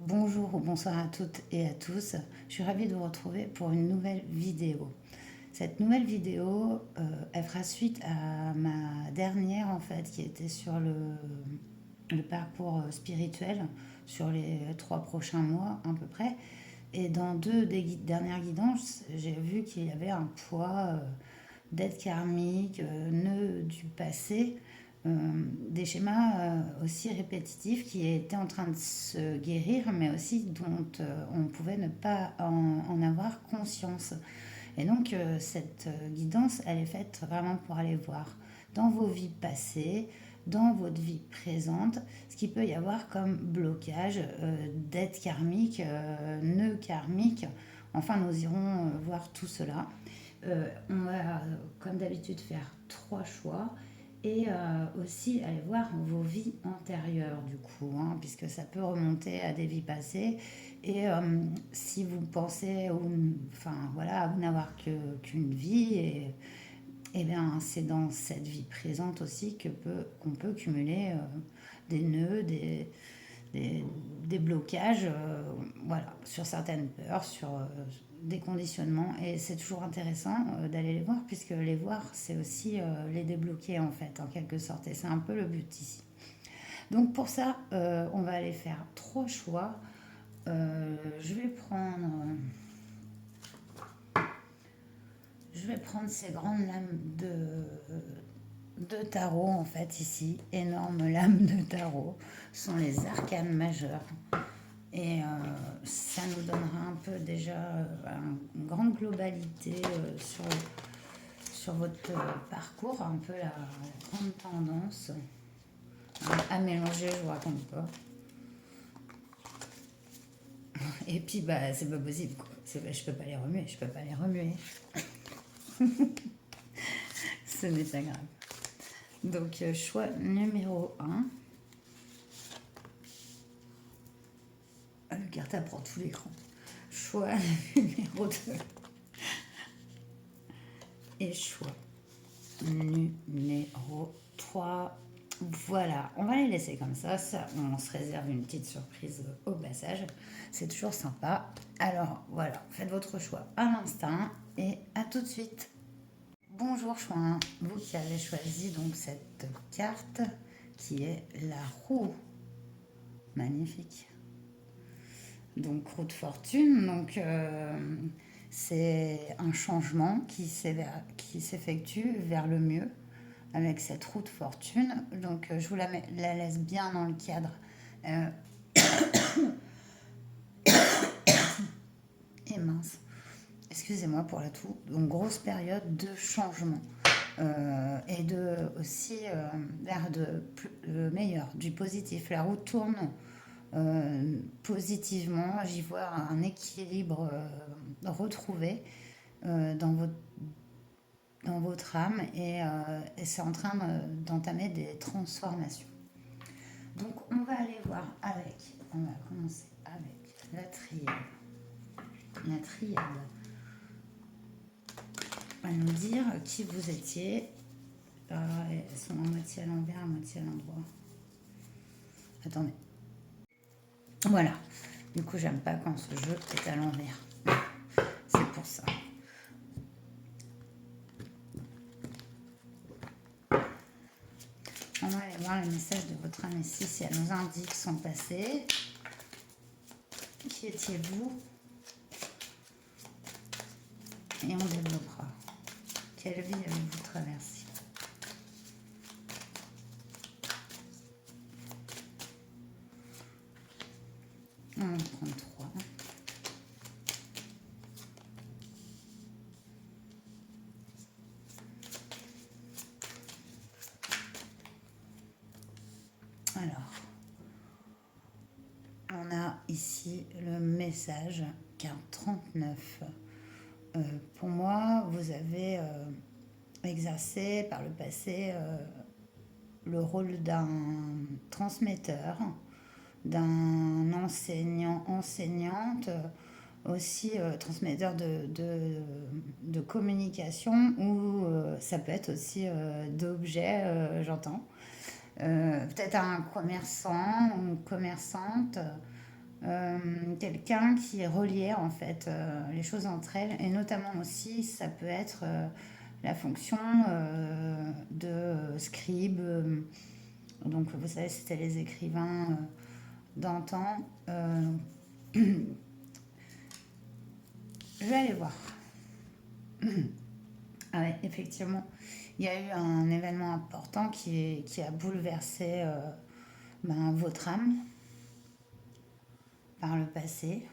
Bonjour ou bonsoir à toutes et à tous. Je suis ravie de vous retrouver pour une nouvelle vidéo. Cette nouvelle vidéo, elle fera suite à ma dernière en fait, qui était sur le parcours spirituel sur les 3 prochains mois à peu près. Et dans deux des dernières guidances, j'ai vu qu'il y avait un poids dette karmique, nœud du passé, des schémas aussi répétitifs qui étaient en train de se guérir, mais aussi dont on pouvait ne pas en avoir conscience. Et donc cette guidance, elle est faite vraiment pour aller voir dans vos vies passées, dans votre vie présente, ce qu'il peut y avoir comme blocage, dette karmique, nœud karmique. Enfin, nous irons voir tout cela. On va, comme d'habitude, faire 3 choix et aussi aller voir vos vies antérieures du coup, hein, puisque ça peut remonter à des vies passées. Et si vous pensez, enfin voilà, à vous n'avoir qu'une vie, et bien c'est dans cette vie présente aussi qu'on peut cumuler des nœuds, des, des blocages, voilà, sur certaines peurs, sur des conditionnements. Et c'est toujours intéressant d'aller les voir, puisque les voir, c'est aussi les débloquer, en fait, en quelque sorte. Et c'est un peu le but ici. Donc pour ça, on va aller faire 3 choix. Je vais prendre... Je vais prendre ces grandes lames de tarot, en fait, ici. Énormes lames de tarot. Ce sont les arcanes majeures. Et ça nous donnera un peu déjà une grande globalité sur votre parcours, un peu la grande tendance à mélanger, je vous raconte pas. Et puis, bah, c'est pas possible, quoi. Je peux pas les remuer, je peux pas les remuer. Ce n'est pas grave. Donc, choix numéro 1. Le cartable prend tout l'écran. Choix numéro 2. Et choix numéro 3. Voilà, on va les laisser comme ça. On se réserve une petite surprise au passage. C'est toujours sympa. Alors voilà, faites votre choix à l'instinct et à tout de suite. Bonjour Chouin, vous qui avez choisi donc cette carte qui est la roue. Magnifique. Donc roue de fortune, donc c'est un changement qui s'effectue vers le mieux avec cette roue de fortune. Donc je vous la laisse bien dans le cadre. Euh, et mince, excusez-moi pour la toux. Donc grosse période de changement. Et aussi vers le meilleur, du positif. La roue tourne positivement. J'y vois un équilibre retrouvé dans votre âme, et c'est en train d'entamer des transformations. Donc on va aller voir on va commencer avec la triade. La triade va nous dire qui vous étiez. Elles sont à moitié à l'envers, à moitié à l'endroit. Attendez. Voilà. Du coup, j'aime pas quand ce jeu est à l'envers. C'est pour ça. On va aller voir le message de votre âme ici, si elle nous indique son passé. Qui étiez-vous? Et on développera. Quelle vie avez-vous traversée? On va prendre 3. Alors, on a ici le message carte 39. Pour moi, vous avez exercé par le passé le rôle d'un transmetteur, d'un enseignant, enseignante, aussi transmetteur de communication, ou ça peut être aussi d'objets, j'entends. Peut-être un commerçant ou une commerçante, quelqu'un qui reliait en fait les choses entre elles, et notamment aussi ça peut être la fonction de scribe. Donc vous savez, c'était les écrivains d'antan. Je vais aller voir. Ah ouais, effectivement, il y a eu un événement important qui a bouleversé votre âme par le passé.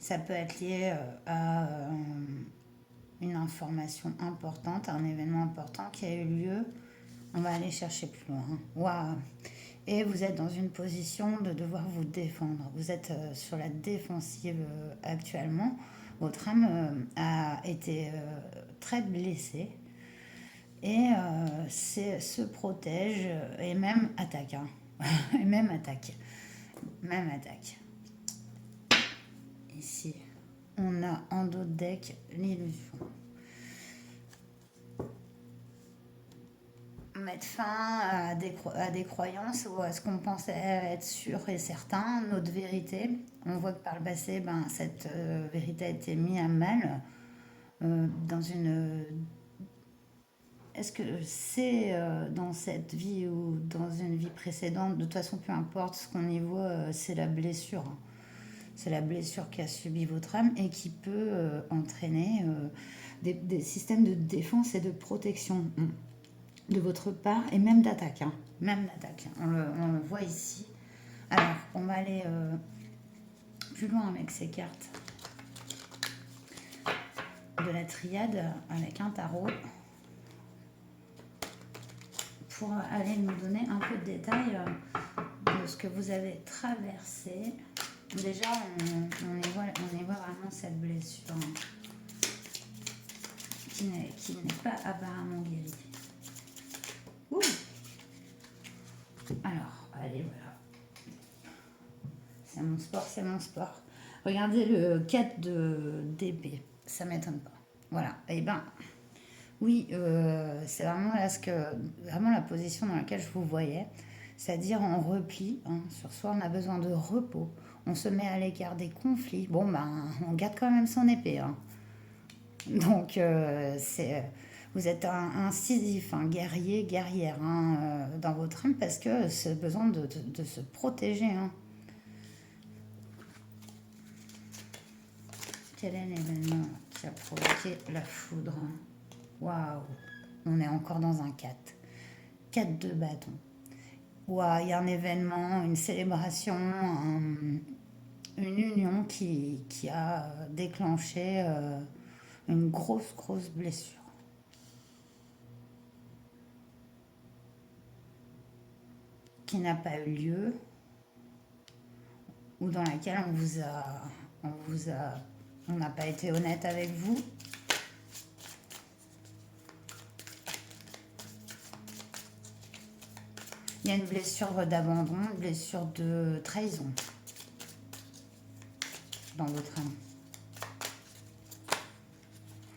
Ça peut être lié à une information importante, un événement important qui a eu lieu. On va aller chercher plus loin. Waouh! Et vous êtes dans une position de devoir vous défendre. Vous êtes sur la défensive actuellement. Votre âme a été très blessée et se protège et même attaque. Hein. Et même attaque. Même attaque. Ici, on a en dos de deck l'illusion. Mettre fin à des croyances ou à ce qu'on pensait être sûr et certain, notre vérité. On voit que par le passé, cette vérité a été mise à mal dans une... Est-ce que c'est dans cette vie ou dans une vie précédente? De toute façon, peu importe ce qu'on y voit, c'est la blessure. Hein. C'est la blessure qu'a subi votre âme et qui peut entraîner des systèmes de défense et de protection de votre part et même d'attaque. Hein. Même d'attaque. On le voit ici. Alors, on va aller plus loin avec ces cartes de la triade avec un tarot pour aller nous donner un peu de détails de ce que vous avez traversé. Déjà, on y voit vraiment cette blessure qui n'est pas apparemment guérie. Ouh. Alors, allez, voilà. C'est mon sport, c'est mon sport. Regardez le 4 d'épée, ça m'étonne pas. Voilà, et oui, c'est vraiment là vraiment la position dans laquelle je vous voyais, c'est-à-dire en repli hein, sur soi. On a besoin de repos, on se met à l'écart des conflits. Bon, on garde quand même son épée. Hein. Donc, vous êtes un Sisyphe, un guerrier, guerrière hein, dans votre âme parce que c'est besoin de se protéger. Hein. Quel est l'événement qui a provoqué la foudre? Waouh, on est encore dans un 4. 4 de bâton. Waouh, il y a un événement, une célébration, une union qui a déclenché une grosse blessure. Qui n'a pas eu lieu ou dans laquelle on n'a pas été honnête avec vous. Il y a une blessure d'abandon, une blessure de trahison dans votre âme. De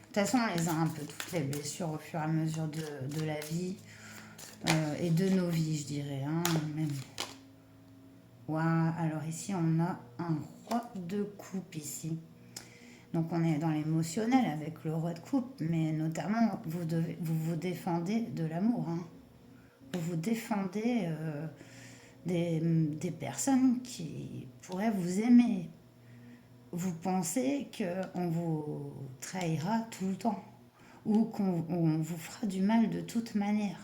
toute façon, on les a un peu toutes les blessures au fur et à mesure de la vie et de nos vies, je dirais. Hein, même. Wow. Alors ici, on a un roi de coupe ici. Donc on est dans l'émotionnel avec le roi de coupe, mais notamment, vous vous défendez de l'amour. Hein. Vous vous défendez des personnes qui pourraient vous aimer. Vous pensez qu'on vous trahira tout le temps ou qu'on vous fera du mal de toute manière.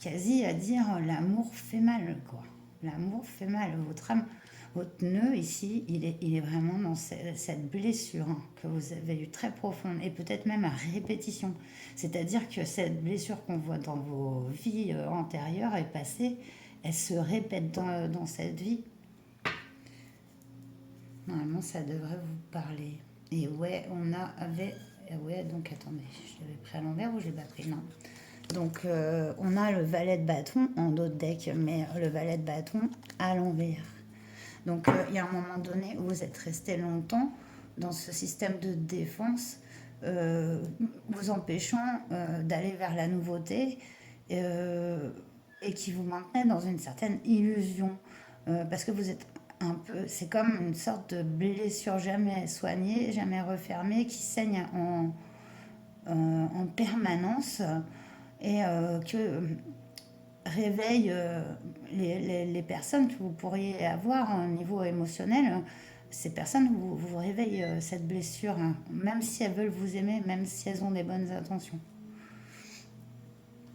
Quasi à dire l'amour fait mal, quoi. L'amour fait mal. Votre âme, votre nœud ici, il est vraiment dans cette blessure hein, que vous avez eue très profonde et peut-être même à répétition. C'est-à-dire que cette blessure qu'on voit dans vos vies antérieures et passées, elle se répète dans cette vie. Normalement, ça devrait vous parler. Et ouais, ouais, donc attendez, je l'avais pris à l'envers ou je l'ai pas pris? Non. Donc, on a le valet de bâton en dos de deck, mais le valet de bâton à l'envers. Donc, il y a un moment donné où vous êtes resté longtemps dans ce système de défense, vous empêchant d'aller vers la nouveauté et qui vous maintenait dans une certaine illusion. parce que vous êtes un peu, c'est comme une sorte de blessure jamais soignée, jamais refermée, qui saigne en permanence et que réveille les personnes que vous pourriez avoir au niveau émotionnel. Ces personnes vous réveillent cette blessure, hein, même si elles veulent vous aimer, même si elles ont des bonnes intentions.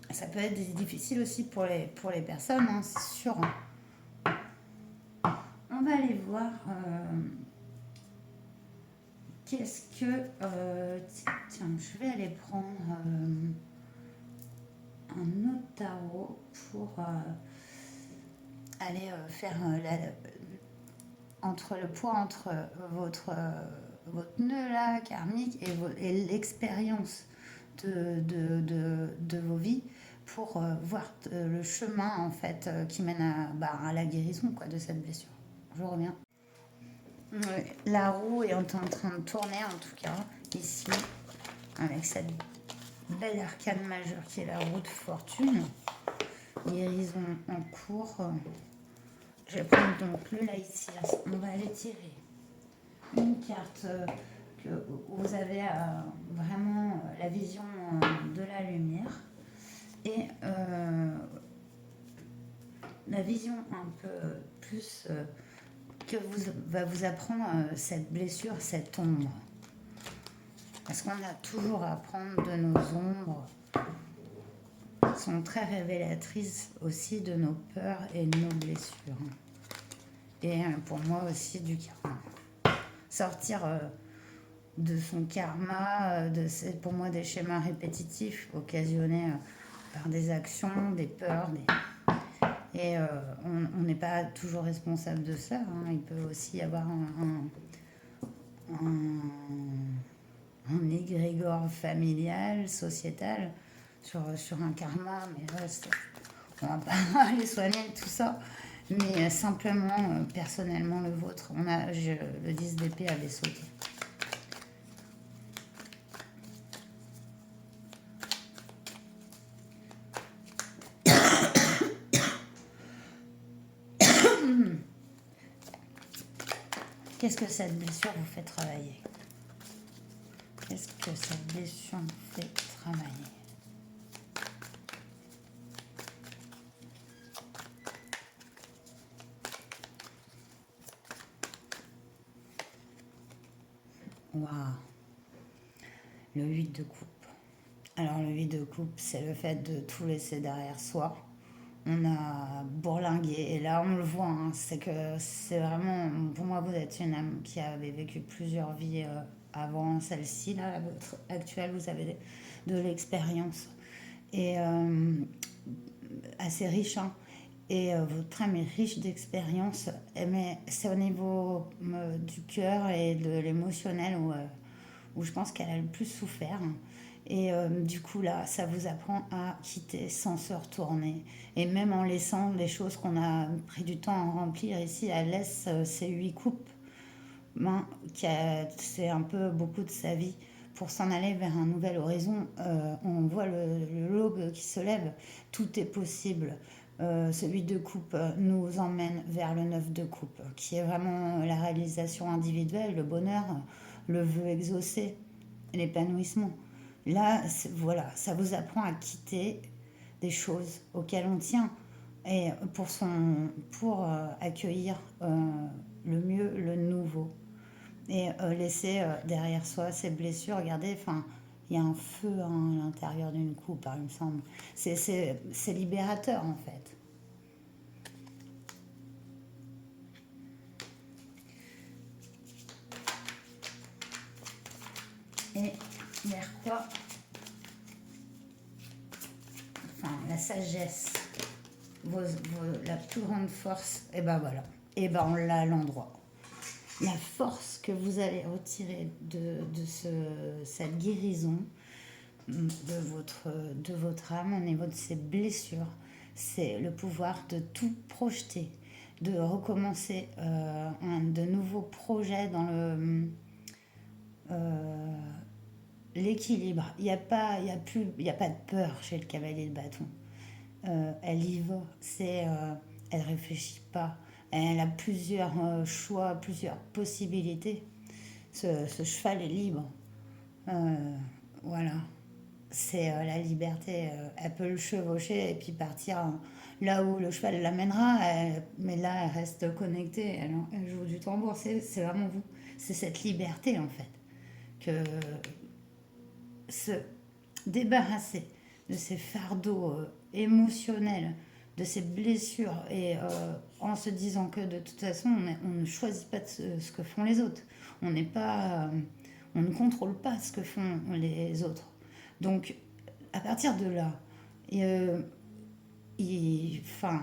Ça peut être difficile aussi pour les personnes, hein, c'est sûr. On va aller voir qu'est-ce que... tiens, je vais aller prendre un autre tarot pour aller faire entre le poids entre votre nœud là, karmique, et l'expérience de vos vies pour voir le chemin en fait qui mène à la guérison quoi, de cette blessure. Je reviens. Ouais, la roue est en train de tourner en tout cas ici avec cette belle arcane majeure qui est la roue de fortune. Guérison en cours. Je vais prendre donc le Laïtia. On va aller tirer une carte que vous avez vraiment la vision de la lumière et la vision un peu plus que va vous apprendre cette blessure, cette ombre. Parce qu'on a toujours à apprendre de nos ombres. Elles sont très révélatrices aussi de nos peurs et de nos blessures. Et pour moi aussi du karma. Sortir de son karma, pour moi des schémas répétitifs occasionnés par des actions, des peurs. Et on n'est pas toujours responsable de ça. Hein. Il peut aussi y avoir un égrégore familial, sociétal, sur un karma. Mais là, on va pas aller soigner tout ça. Mais simplement, personnellement, le vôtre. Le 10 d'épée avait sauté. Qu'est-ce que cette blessure vous fait travailler? Qu'est-ce que cette blessure vous fait travailler? Waouh! Le 8 de coupe. Alors le 8 de coupe, c'est le fait de tout laisser derrière soi. On a bourlingué et là on le voit, hein, c'est que c'est vraiment, pour moi vous êtes une âme qui avait vécu plusieurs vies avant celle-ci, là, la vôtre actuelle, vous avez de l'expérience et assez riche, hein. Et votre âme est riche d'expérience, mais c'est au niveau du cœur et de l'émotionnel où je pense qu'elle a le plus souffert. Et du coup, là, ça vous apprend à quitter sans se retourner. Et même en laissant les choses qu'on a pris du temps à remplir ici, elle laisse ces 8 coupes. C'est un peu beaucoup de sa vie pour s'en aller vers un nouvel horizon. On voit le l'aube qui se lève. Tout est possible. Ce 8 de coupe nous emmène vers le 9 de coupe, qui est vraiment la réalisation individuelle, le bonheur, le vœu exaucé, l'épanouissement. Là, voilà, ça vous apprend à quitter des choses auxquelles on tient et pour accueillir le mieux, le nouveau. Et laisser derrière soi ces blessures. Regardez, enfin, il y a un feu hein, à l'intérieur d'une coupe, hein, il me semble. C'est libérateur, en fait. Et vers quoi? Enfin, la sagesse, la plus grande force, et ben voilà. Et ben on l'a à l'endroit. La force que vous allez retirer de cette guérison de votre âme au niveau de ces blessures, c'est le pouvoir de tout projeter, de recommencer de nouveaux projets dans l'équilibre. Il n'y a pas, il y a pas de peur chez le cavalier de bâton. Elle y va, elle réfléchit pas. Elle a plusieurs choix, plusieurs possibilités. Ce cheval est libre. Euh, voilà. C'est la liberté. Elle peut le chevaucher et puis partir là où le cheval l'amènera. Mais là, elle reste connectée. Elle joue du tambour. C'est vraiment vous. C'est cette liberté, en fait, que se débarrasser de ces fardeaux émotionnels, de ces blessures, et en se disant que de toute façon, on ne choisit pas ce que font les autres. On n'est pas, on ne contrôle pas ce que font les autres. Donc, à partir de là, euh, enfin,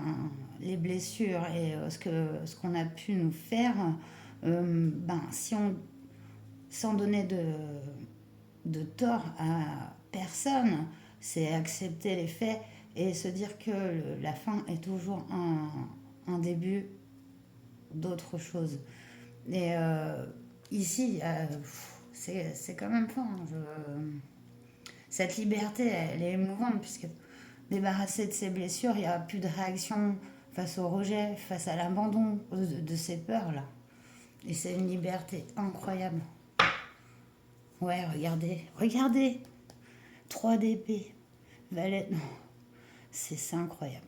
les blessures et ce qu'on a pu nous faire, ben, si on, sans donner de tort à personne, c'est accepter les faits et se dire que la fin est toujours un début d'autre chose. Et ici, c'est quand même fort. Cette liberté, elle est émouvante puisque débarrassé de ses blessures, il n'y a plus de réaction face au rejet, face à l'abandon de ces peurs-là. Et c'est une liberté incroyable. Ouais, regardez, regardez, 3 d'épée, valet, non, c'est incroyable.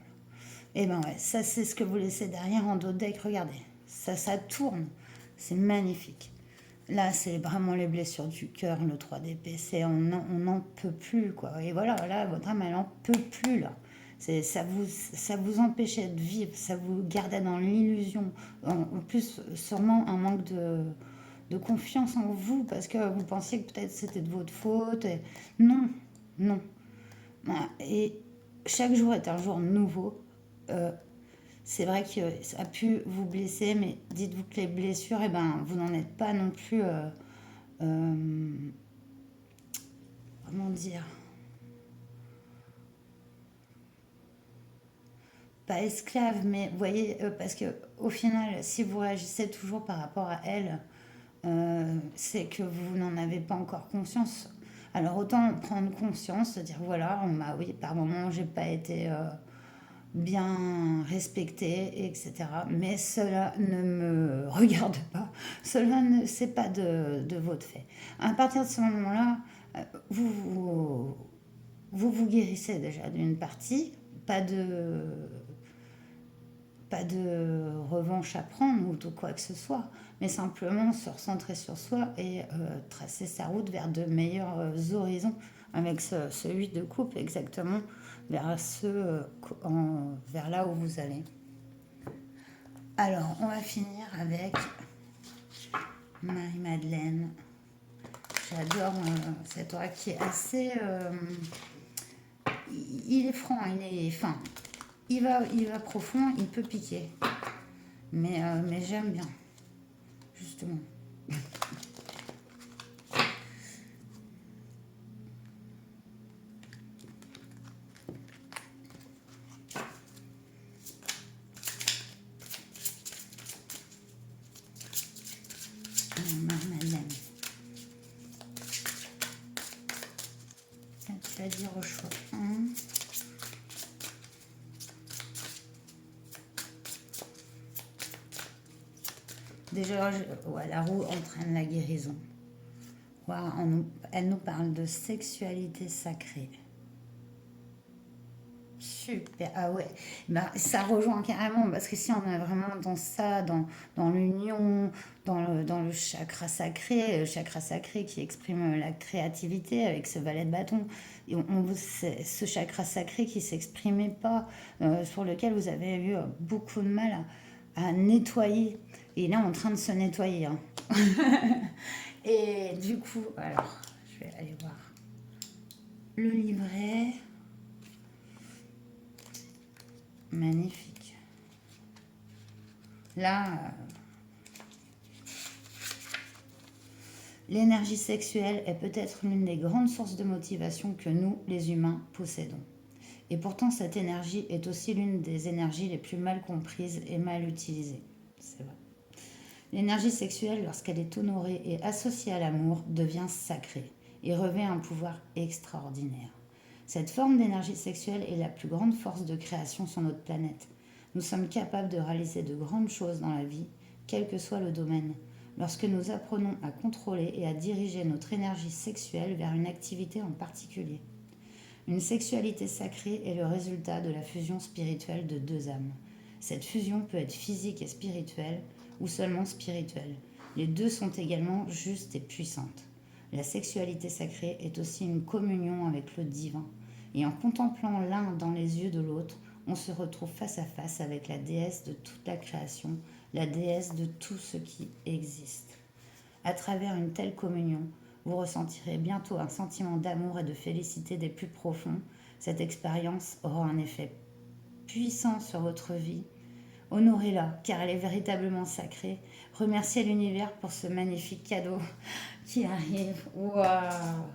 Et ben ouais, ça c'est ce que vous laissez derrière en dos de deck, regardez, ça tourne, c'est magnifique. Là, c'est vraiment les blessures du cœur, le 3 d'épée, on n'en peut plus, quoi. Et voilà, là, votre âme, elle n'en peut plus, là. Ça vous empêchait de vivre, ça vous gardait dans l'illusion. En plus, sûrement un manque de confiance en vous, parce que vous pensiez que peut-être c'était de votre faute. Non, non. Voilà. Et chaque jour est un jour nouveau. Euh, c'est vrai que ça a pu vous blesser, mais dites-vous que les blessures, eh ben, vous n'en êtes pas non plus, euh, comment dire, pas esclave, mais vous voyez, parce que au final, si vous réagissez toujours par rapport à elle, c'est que vous n'en avez pas encore conscience. Alors autant prendre conscience, se dire voilà, oui, par moment, j'ai pas été bien respectée, etc. Mais cela ne me regarde pas. Cela ne c'est pas de votre fait. À partir de ce moment-là, vous vous guérissez déjà d'une partie, pas de pas de revanche à prendre ou de quoi que ce soit, mais simplement se recentrer sur soi et tracer sa route vers de meilleurs horizons avec ce 8 de coupe exactement vers, vers là où vous allez. Alors, on va finir avec Marie-Madeleine. J'adore cet oracle qui est assez... il est franc, il est fin. Il va profond, il peut piquer. Mais j'aime bien, justement. Marie-Madeleine. Tu vas dire au choix. Déjà, ouais, la roue entraîne la guérison. Ouais, elle nous parle de sexualité sacrée. Super, ah ouais, ben, ça rejoint carrément parce que si on est vraiment dans ça, dans l'union, dans le chakra sacré qui exprime la créativité avec ce valet de bâton, et c'est ce chakra sacré qui ne s'exprimait pas, sur lequel vous avez eu beaucoup de mal à nettoyer. Et là, en train de se nettoyer. Hein. Et du coup, alors, je vais aller voir le livret. Magnifique. Là, l'énergie sexuelle est peut-être l'une des grandes sources de motivation que nous, les humains, possédons. Et pourtant, cette énergie est aussi l'une des énergies les plus mal comprises et mal utilisées. C'est vrai. L'énergie sexuelle, lorsqu'elle est honorée et associée à l'amour, devient sacrée et revêt un pouvoir extraordinaire. Cette forme d'énergie sexuelle est la plus grande force de création sur notre planète. Nous sommes capables de réaliser de grandes choses dans la vie, quel que soit le domaine, lorsque nous apprenons à contrôler et à diriger notre énergie sexuelle vers une activité en particulier. Une sexualité sacrée est le résultat de la fusion spirituelle de deux âmes. Cette fusion peut être physique et spirituelle ou seulement spirituelle. Les deux sont également justes et puissantes. La sexualité sacrée est aussi une communion avec le divin. Et en contemplant l'un dans les yeux de l'autre, on se retrouve face à face avec la déesse de toute la création, la déesse de tout ce qui existe. À travers une telle communion, vous ressentirez bientôt un sentiment d'amour et de félicité des plus profonds. Cette expérience aura un effet puissant sur votre vie. Honorez-la, car elle est véritablement sacrée. Remerciez l'univers pour ce magnifique cadeau qui arrive. Waouh!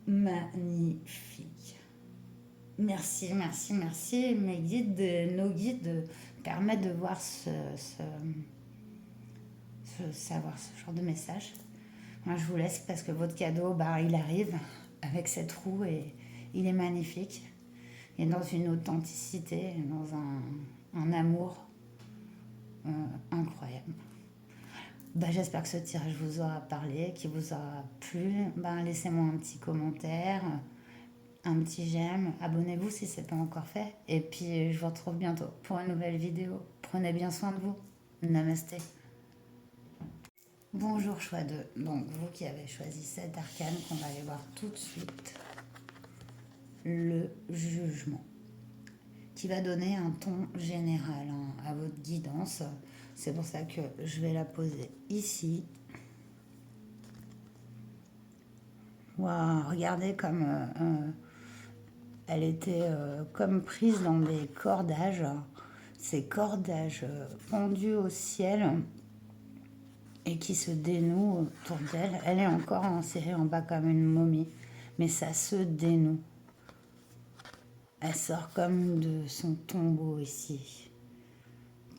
Magnifique. Merci, merci, merci. Nos guides permettent de voir savoir ce genre de message. Moi, je vous laisse parce que votre cadeau, il arrive avec cette roue et il est magnifique. Et dans une authenticité, dans un amour incroyable. J'espère que ce tirage vous aura parlé, qu'il vous aura plu. Laissez-moi un petit commentaire, un petit j'aime. Abonnez-vous si ce n'est pas encore fait. Et puis, je vous retrouve bientôt pour une nouvelle vidéo. Prenez bien soin de vous. Namasté. Bonjour choix 2. Donc, vous qui avez choisi cet arcane, qu'on va aller voir tout de suite. Le jugement. Qui va donner un ton général à votre guidance. C'est pour ça que je vais la poser ici. Wow, regardez comme elle était comme prise dans des cordages. Ces cordages pendus au ciel et qui se dénouent autour d'elle. Elle est encore enserrée en bas comme une momie, mais ça se dénoue. Elle sort comme de son tombeau ici,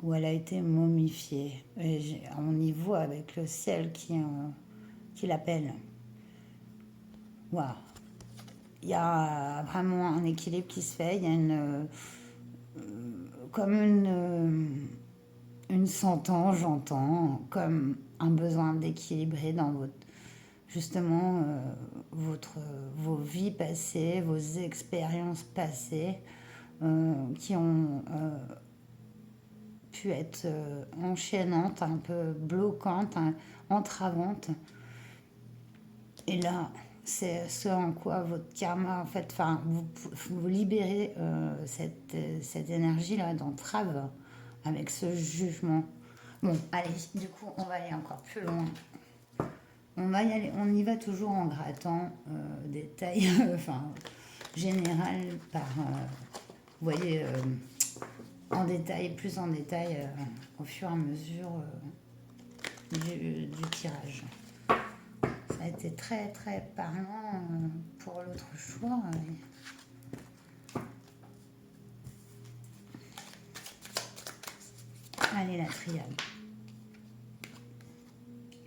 où elle a été momifiée. Et on y voit avec le ciel qui l'appelle. Waouh! Il y a vraiment un équilibre qui se fait. Il y a comme une sentant, j'entends, comme un besoin d'équilibrer dans justement vos vies passées, vos expériences passées qui ont pu être enchaînantes, un peu bloquantes, entravantes. Et là, c'est ce en quoi votre karma, en fait, vous libérez cette énergie-là d'entrave avec ce jugement. Bon, allez, du coup, on va aller encore plus loin. On y va toujours en grattant des tailles, générales vous voyez, plus en détail au fur et à mesure du tirage. Ça a été très très parlant pour l'autre choix. Allez, la triade.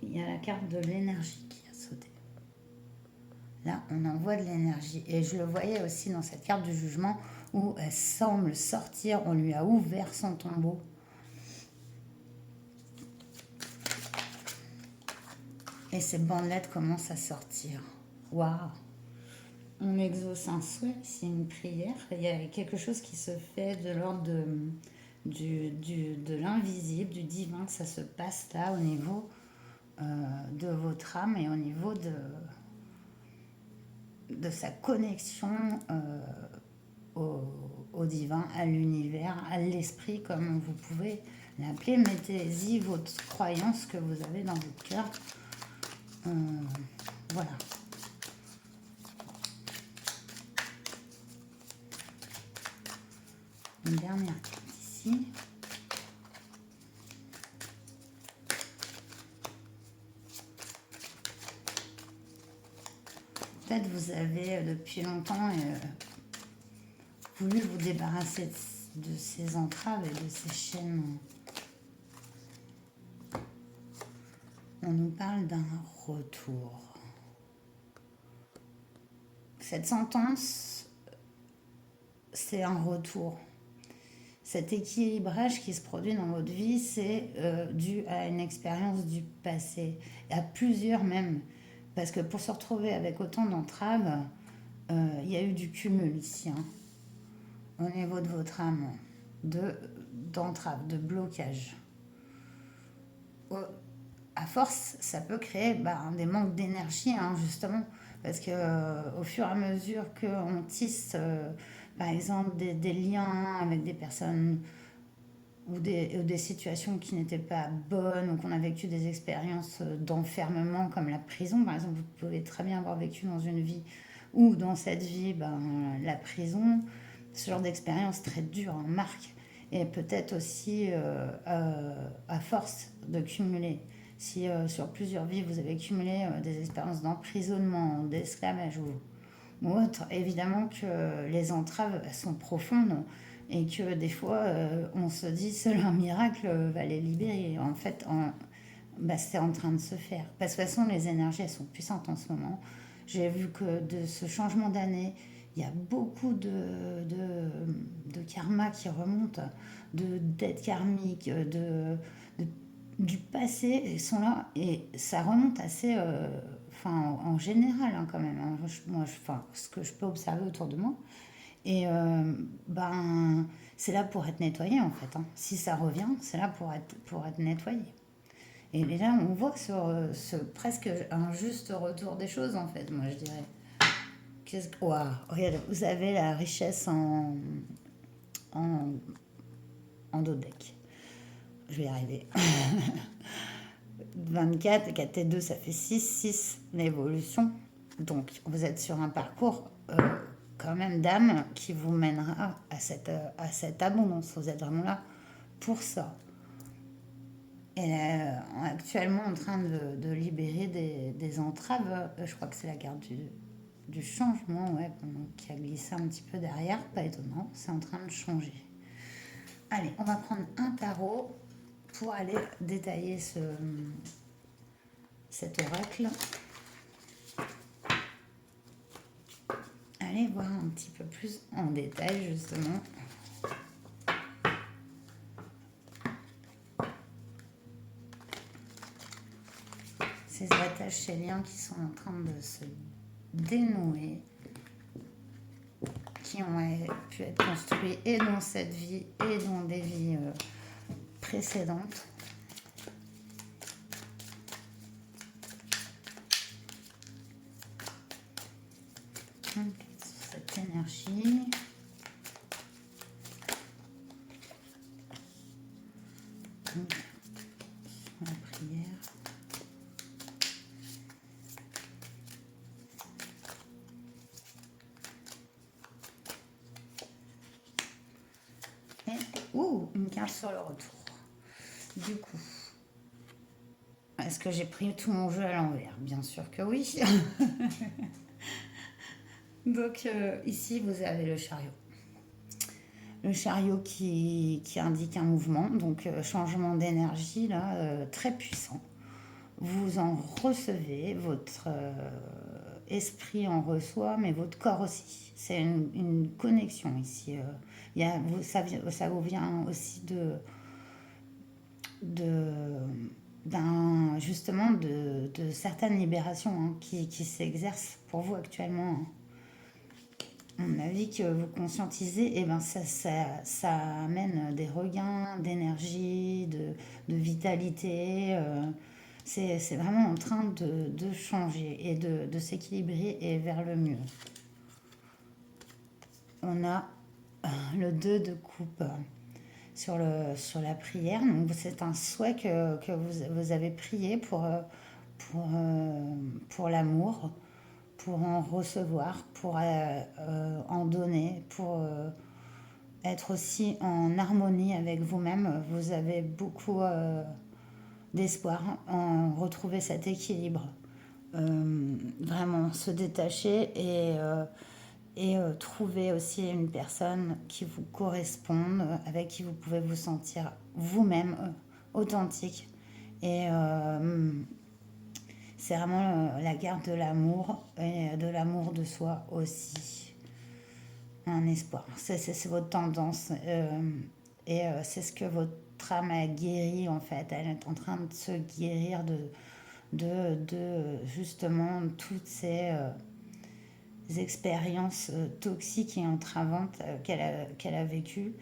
Il y a la carte de l'énergie qui a sauté. Là, on envoie de l'énergie. Et je le voyais aussi dans cette carte du jugement où elle semble sortir. On lui a ouvert son tombeau. Et ces bandelettes commencent à sortir. Waouh! On exauce un souhait, c'est une prière. Il y a quelque chose qui se fait de l'ordre de l'invisible, du divin. Ça se passe là au niveau de votre âme et au niveau de sa connexion au divin, à l'univers, à l'esprit, comme vous pouvez l'appeler. Mettez-y votre croyance que vous avez dans votre cœur. Voilà. Une dernière carte ici. Peut-être vous avez depuis longtemps voulu vous débarrasser de ces entraves et de ces chaînes. On nous parle d'un retour. Cette sentence, c'est un retour. cet équilibrage qui se produit dans votre vie, c'est dû à une expérience du passé, à plusieurs même. Parce que pour se retrouver avec autant d'entraves, il y a eu du cumul ici, hein, au niveau de votre âme, d'entraves, de blocage. À force, ça peut créer des manques d'énergie, hein, justement, parce que au fur et à mesure qu'on tisse, par exemple, des liens avec des personnes ou des situations qui n'étaient pas bonnes ou qu'on a vécu des expériences d'enfermement comme la prison, par exemple, vous pouvez très bien avoir vécu dans une vie ou dans cette vie la prison, ce genre d'expérience très dure en marque et peut-être aussi à force de cumuler. Si sur plusieurs vies vous avez cumulé des expériences d'emprisonnement, d'esclavage ou autre, évidemment que les entraves sont profondes et que des fois on se dit seul un miracle va les libérer. En fait, c'est en train de se faire. Parce que de toute façon, les énergies elles sont puissantes en ce moment. J'ai vu que de ce changement d'année, il y a beaucoup de karma qui remonte, de dettes karmiques, du passé, ils sont là et ça remonte assez, en général hein, quand même. Hein. Ce que je peux observer autour de moi. Et c'est là pour être nettoyé en fait. Hein. Si ça revient, c'est là pour être nettoyé. Et là, on voit sur presque un juste retour des choses en fait, moi je dirais. Waouh, regardez, vous avez la richesse en, en dos de deck. Je vais y arriver. 24, 4 et 2, ça fait 6 l'évolution. Donc, vous êtes sur un parcours quand même d'âme qui vous mènera à cette abondance. Vous êtes vraiment là pour ça. Et actuellement en train de libérer des entraves. Je crois que c'est la carte du changement, ouais, qui a glissé un petit peu derrière. Pas étonnant, c'est en train de changer. Allez, on va prendre un tarot pour aller détailler cet oracle. Allez voir un petit peu plus en détail justement. Ces attaches, ces liens qui sont en train de se dénouer, qui ont pu être construits et dans cette vie et dans des vies précédentes. Cette énergie. La prière. Et une carte sur le retour. Du coup, est-ce que j'ai pris tout mon jeu à l'envers? Bien sûr que oui. Donc ici, vous avez le chariot. Le chariot qui indique un mouvement, donc changement d'énergie, là, très puissant. Vous en recevez, votre esprit en reçoit, mais votre corps aussi. C'est une connexion ici. Ça vous vient aussi justement de certaines libérations hein, qui s'exercent pour vous actuellement. Hein. On a vu que vous conscientisez, et ça amène des regains d'énergie, de vitalité. C'est vraiment en train de changer et de s'équilibrer et vers le mieux. On a le 2 de coupe sur la prière. Donc c'est un souhait que vous avez prié pour l'amour, pour en recevoir, pour en donner, pour être aussi en harmonie avec vous-même. Vous avez beaucoup d'espoir en retrouver cet équilibre. Vraiment se détacher et trouver aussi une personne qui vous corresponde, avec qui vous pouvez vous sentir vous-même authentique. Et c'est vraiment la carte de l'amour et de l'amour de soi aussi. Un espoir. C'est votre tendance. Et c'est ce que votre âme a guéri en fait. Elle est en train de se guérir de justement toutes ces expériences toxiques et entravantes qu'elle a vécues.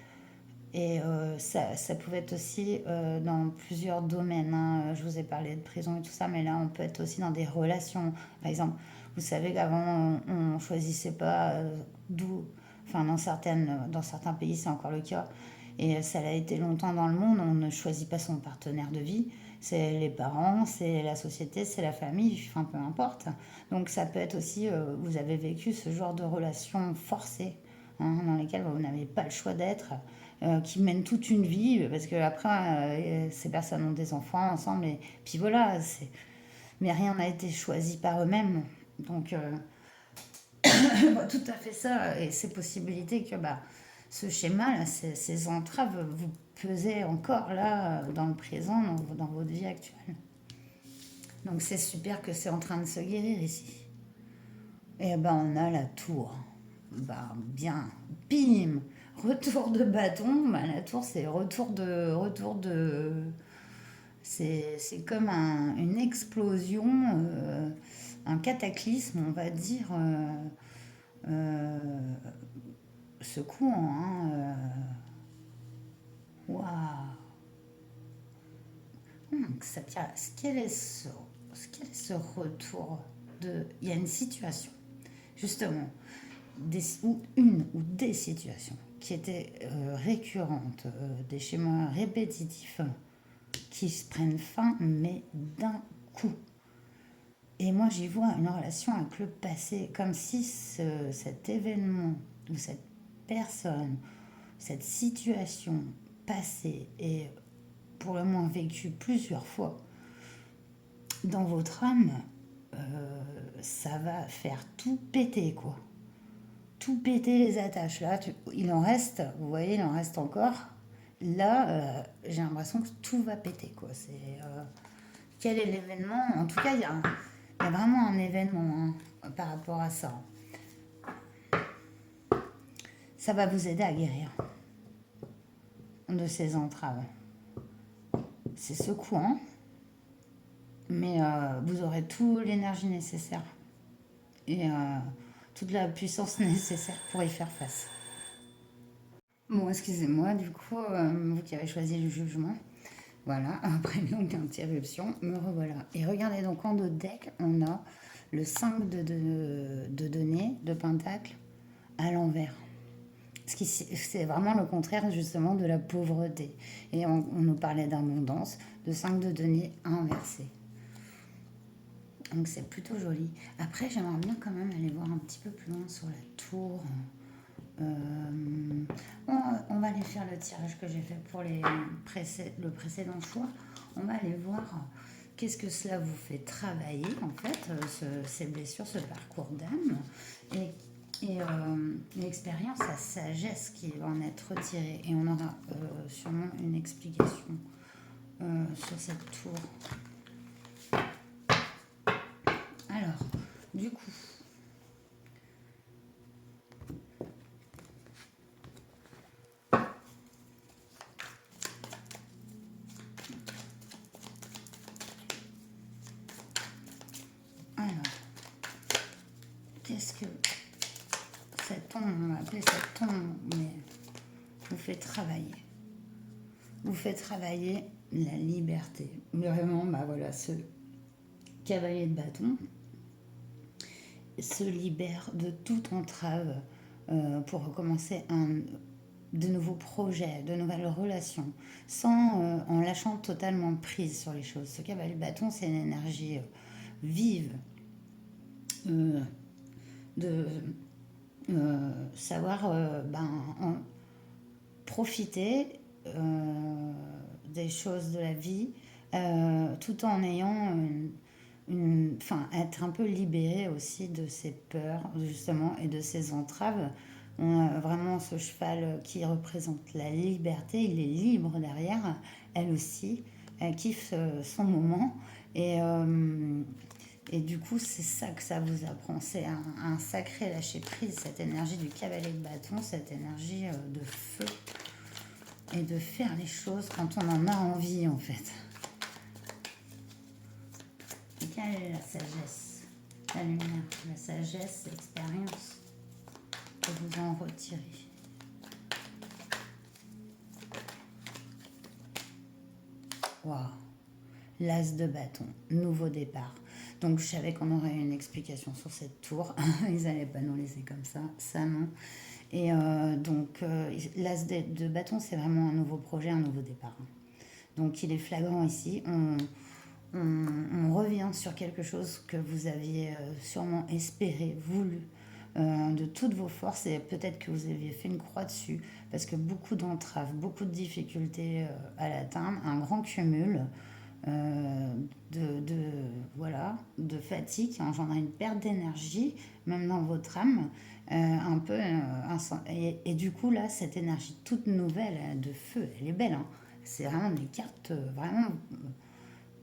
Et ça pouvait être aussi dans plusieurs domaines, hein. Je vous ai parlé de prison et tout ça, mais là, on peut être aussi dans des relations. Par exemple, vous savez qu'avant, on ne choisissait pas d'où... Enfin, dans certains pays, c'est encore le cas. Et ça l'a été longtemps dans le monde. On ne choisit pas son partenaire de vie. C'est les parents, c'est la société, c'est la famille, enfin, peu importe. Donc, ça peut être aussi, vous avez vécu ce genre de relations forcées, hein, dans lesquelles vous n'avez pas le choix d'être, qui mènent toute une vie, parce que après, ces personnes ont des enfants ensemble, et puis voilà, mais rien n'a été choisi par eux-mêmes. Donc, tout à fait ça, et ces possibilités que bah, ce schéma, ces entraves, vous pesez encore là, dans le présent, dans votre vie actuelle. Donc, c'est super que c'est en train de se guérir ici. Et ben, on a la tour. Bah, bien, bim, retour de bâton. Bah, la tour, c'est c'est comme une explosion, un cataclysme, on va dire, euh, secouant, hein. Waouh. Quel est ce retour de... Il y a une situation, justement, ou une ou des situations qui étaient récurrentes, des schémas répétitifs qui se prennent fin, mais d'un coup. Et moi, j'y vois une relation avec le passé, comme si cet événement ou cette personne, cette situation passée et pour le moins vécue plusieurs fois dans votre âme, ça va faire tout péter, quoi. Tout péter les attaches. Là, il en reste, vous voyez, il en reste encore. Là, j'ai l'impression que tout va péter, quoi. Quel est l'événement? En tout cas, il y a vraiment un événement, hein, par rapport à ça. Ça va vous aider à guérir de ces entraves. C'est secouant, mais vous aurez toute l'énergie nécessaire et toute la puissance nécessaire pour y faire face. Bon, excusez-moi, du coup, vous qui avez choisi le jugement, voilà, après une longue interruption, me revoilà. Et regardez, donc en notre deck, on a le 5 de denier, de pentacle, à l'envers. C'est vraiment le contraire justement de la pauvreté. Et on nous parlait d'abondance, de 5 de denier inversé. Donc c'est plutôt joli. Après, j'aimerais bien quand même aller voir un petit peu plus loin sur la tour. On va aller faire le tirage que j'ai fait pour le précédent choix. On va aller voir qu'est-ce que cela vous fait travailler, en fait, ces blessures, ce parcours d'âme, et l'expérience, la sagesse qui va en être retirée. Et on aura sûrement une explication sur cette tour. Alors, du coup, qu'est-ce que cette tombe, on va appeler cette tombe, mais vous fait travailler. Vous fait travailler la liberté. Vraiment, bah voilà, ce cavalier de bâton se libère de toute entrave pour recommencer de nouveaux projets, de nouvelles relations, en lâchant totalement prise sur les choses. Ce cavalier de bâton, c'est une énergie vive, de savoir profiter des choses de la vie, tout en ayant être un peu libéré aussi de ses peurs justement et de ses entraves. On a vraiment ce cheval qui représente la liberté, il est libre derrière, elle aussi, elle kiffe son moment, et du coup c'est ça que ça vous apprend, c'est un sacré lâcher prise, cette énergie du cavalier de bâton, cette énergie de feu. et de faire les choses quand on en a envie, en fait. Et quelle est la sagesse? La lumière, la sagesse, l'expérience que vous en retirez. Waouh! L'as de bâton, nouveau départ. Donc je savais qu'on aurait une explication sur cette tour. Ils n'allaient pas nous laisser comme ça non. Et l'as de bâton, c'est vraiment un nouveau projet, un nouveau départ. Donc il est flagrant ici. On revient sur quelque chose que vous aviez sûrement espéré, voulu, de toutes vos forces, et peut-être que vous aviez fait une croix dessus, parce que beaucoup d'entraves, beaucoup de difficultés à l'atteindre, un grand cumul voilà, de fatigue qui engendre une perte d'énergie, même dans votre âme, un peu. Et du coup, là, cette énergie toute nouvelle de feu, elle est belle. Hein. C'est vraiment des cartes vraiment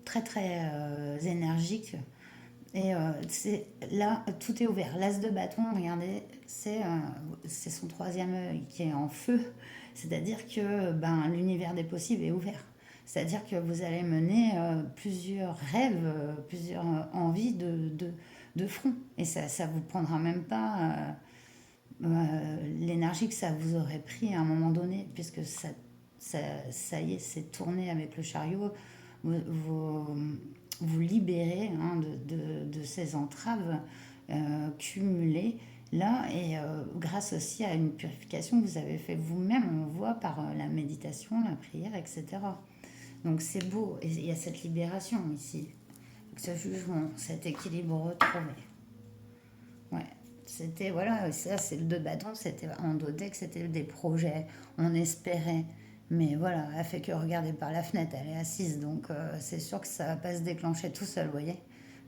très, très énergiques. Et là, tout est ouvert. L'as de bâton, regardez, c'est son troisième œil qui est en feu. C'est-à-dire que l'univers des possibles est ouvert. C'est-à-dire que vous allez mener plusieurs rêves, plusieurs envies de front. Et ça ne vous prendra même pas l'énergie que ça vous aurait pris à un moment donné, puisque ça y est, c'est tourné avec le chariot. Vous libérez de ces entraves cumulées là, et grâce aussi à une purification que vous avez fait vous-même, on voit par la méditation, la prière, etc. Donc c'est beau, et il y a cette libération ici, ce jugement, cet équilibre retrouvé. Ouais, c'était, voilà, ça c'est le deux bâtons, c'était, on doutait que c'était des projets, on espérait. Mais voilà, elle fait que regarder par la fenêtre, elle est assise, donc c'est sûr que ça va pas se déclencher tout seul, vous voyez.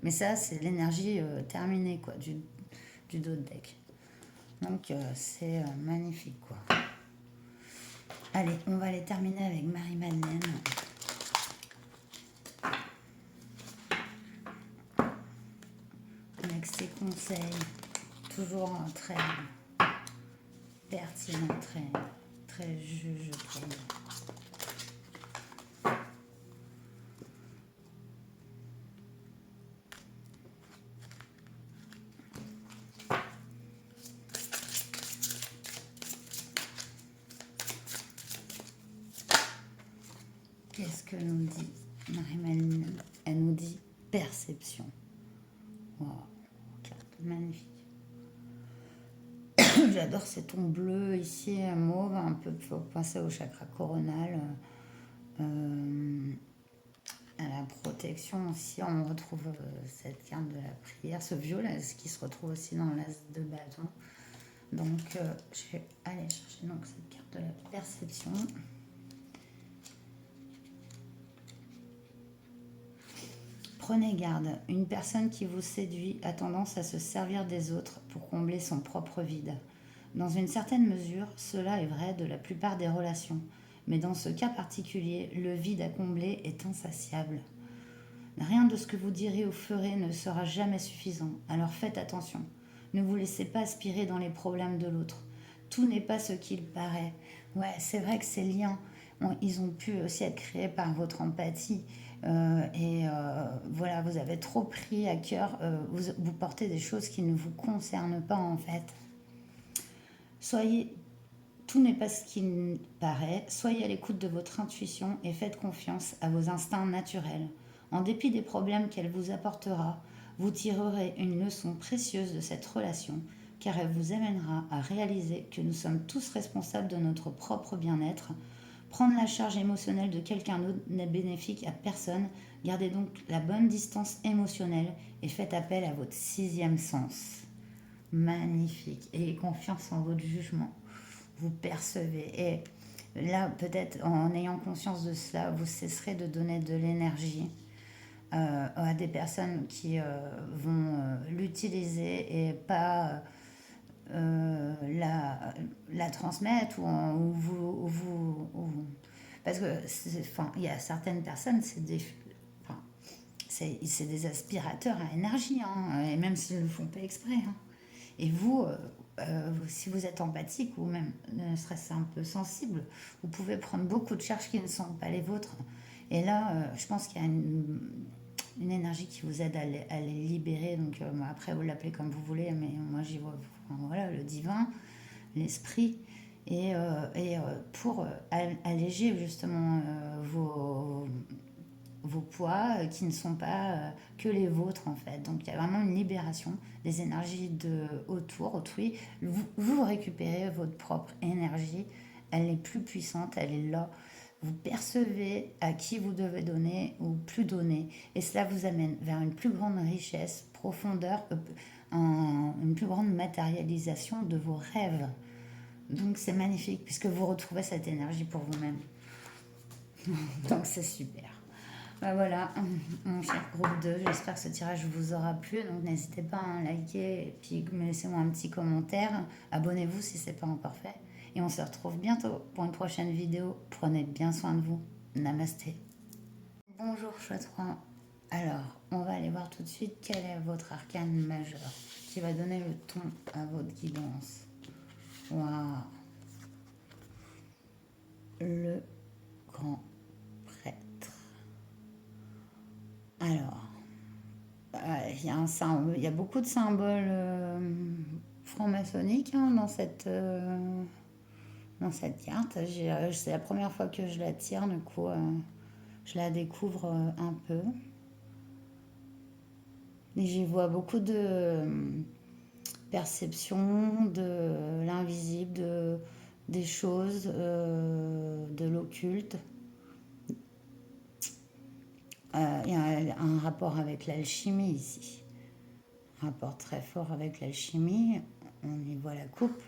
Mais ça, c'est l'énergie terminée, quoi, du dos de deck. Donc c'est magnifique, quoi. Allez, on va les terminer avec Marie-Madeleine. Avec ses conseils, toujours très pertinents, très je trouve. Qu'est-ce que nous dit Marie-Madeleine? Elle nous dit perception. Wow, carte magnifique. J'adore ces tons bleus ici, mauve, un peu pour penser au chakra coronal. À la protection aussi, on retrouve cette carte de la prière, ce violet, ce qui se retrouve aussi dans l'as de bâton. Donc, je vais aller chercher donc cette carte de la perception. Prenez garde, une personne qui vous séduit a tendance à se servir des autres pour combler son propre vide. Dans une certaine mesure, cela est vrai de la plupart des relations, mais dans ce cas particulier, le vide à combler est insatiable. Rien de ce que vous direz ou ferez ne sera jamais suffisant, alors faites attention. Ne vous laissez pas aspirer dans les problèmes de l'autre. Tout n'est pas ce qu'il paraît. Ouais, c'est vrai que ces liens, ils ont pu aussi être créés par votre empathie. Voilà, vous avez trop pris à cœur, vous portez des choses qui ne vous concernent pas en fait. Tout n'est pas ce qu'il paraît, soyez à l'écoute de votre intuition et faites confiance à vos instincts naturels. En dépit des problèmes qu'elle vous apportera, vous tirerez une leçon précieuse de cette relation, car elle vous amènera à réaliser que nous sommes tous responsables de notre propre bien-être. Prendre la charge émotionnelle de quelqu'un d'autre n'est bénéfique à personne. Gardez donc la bonne distance émotionnelle et faites appel à votre sixième sens. Magnifique. Et confiance en votre jugement. Vous percevez. Et là, peut-être en ayant conscience de cela, vous cesserez de donner de l'énergie à des personnes qui vont l'utiliser et pas la transmettre parce que il y a certaines personnes, c'est des aspirateurs à énergie, hein, et même s'ils ne le font pas exprès. Hein. Et vous, si vous êtes empathique ou même ne serait-ce un peu sensible, vous pouvez prendre beaucoup de charges qui ne sont pas les vôtres. Et là, je pense qu'il y a une énergie qui vous aide à les libérer. Donc après, vous l'appelez comme vous voulez, mais moi j'y vois voilà, le divin, l'esprit. Pour alléger justement vos poids qui ne sont pas que les vôtres en fait. Donc il y a vraiment une libération des énergies autrui. Vous récupérez votre propre énergie, elle est plus puissante, elle est là. Vous percevez à qui vous devez donner ou plus donner. Et cela vous amène vers une plus grande richesse, profondeur, une plus grande matérialisation de vos rêves. Donc c'est magnifique puisque vous retrouvez cette énergie pour vous-même. Donc c'est super. Ben voilà, mon cher groupe 2, j'espère que ce tirage vous aura plu. Donc n'hésitez pas à liker et puis laissez-moi un petit commentaire. Abonnez-vous si ce n'est pas encore fait. Et on se retrouve bientôt pour une prochaine vidéo. Prenez bien soin de vous. Namasté. Bonjour chouette roi. Alors, on va aller voir tout de suite quel est votre arcane majeur qui va donner le ton à votre guidance. Waouh. Le grand prêtre. Alors, il y a beaucoup de symboles franc-maçonniques dans cette carte. C'est la première fois que je la tire, du coup, je la découvre un peu. Et j'y vois beaucoup de perception, de l'invisible, des choses, de l'occulte. Il y a un rapport avec l'alchimie ici. Un rapport très fort avec l'alchimie. On y voit la coupe.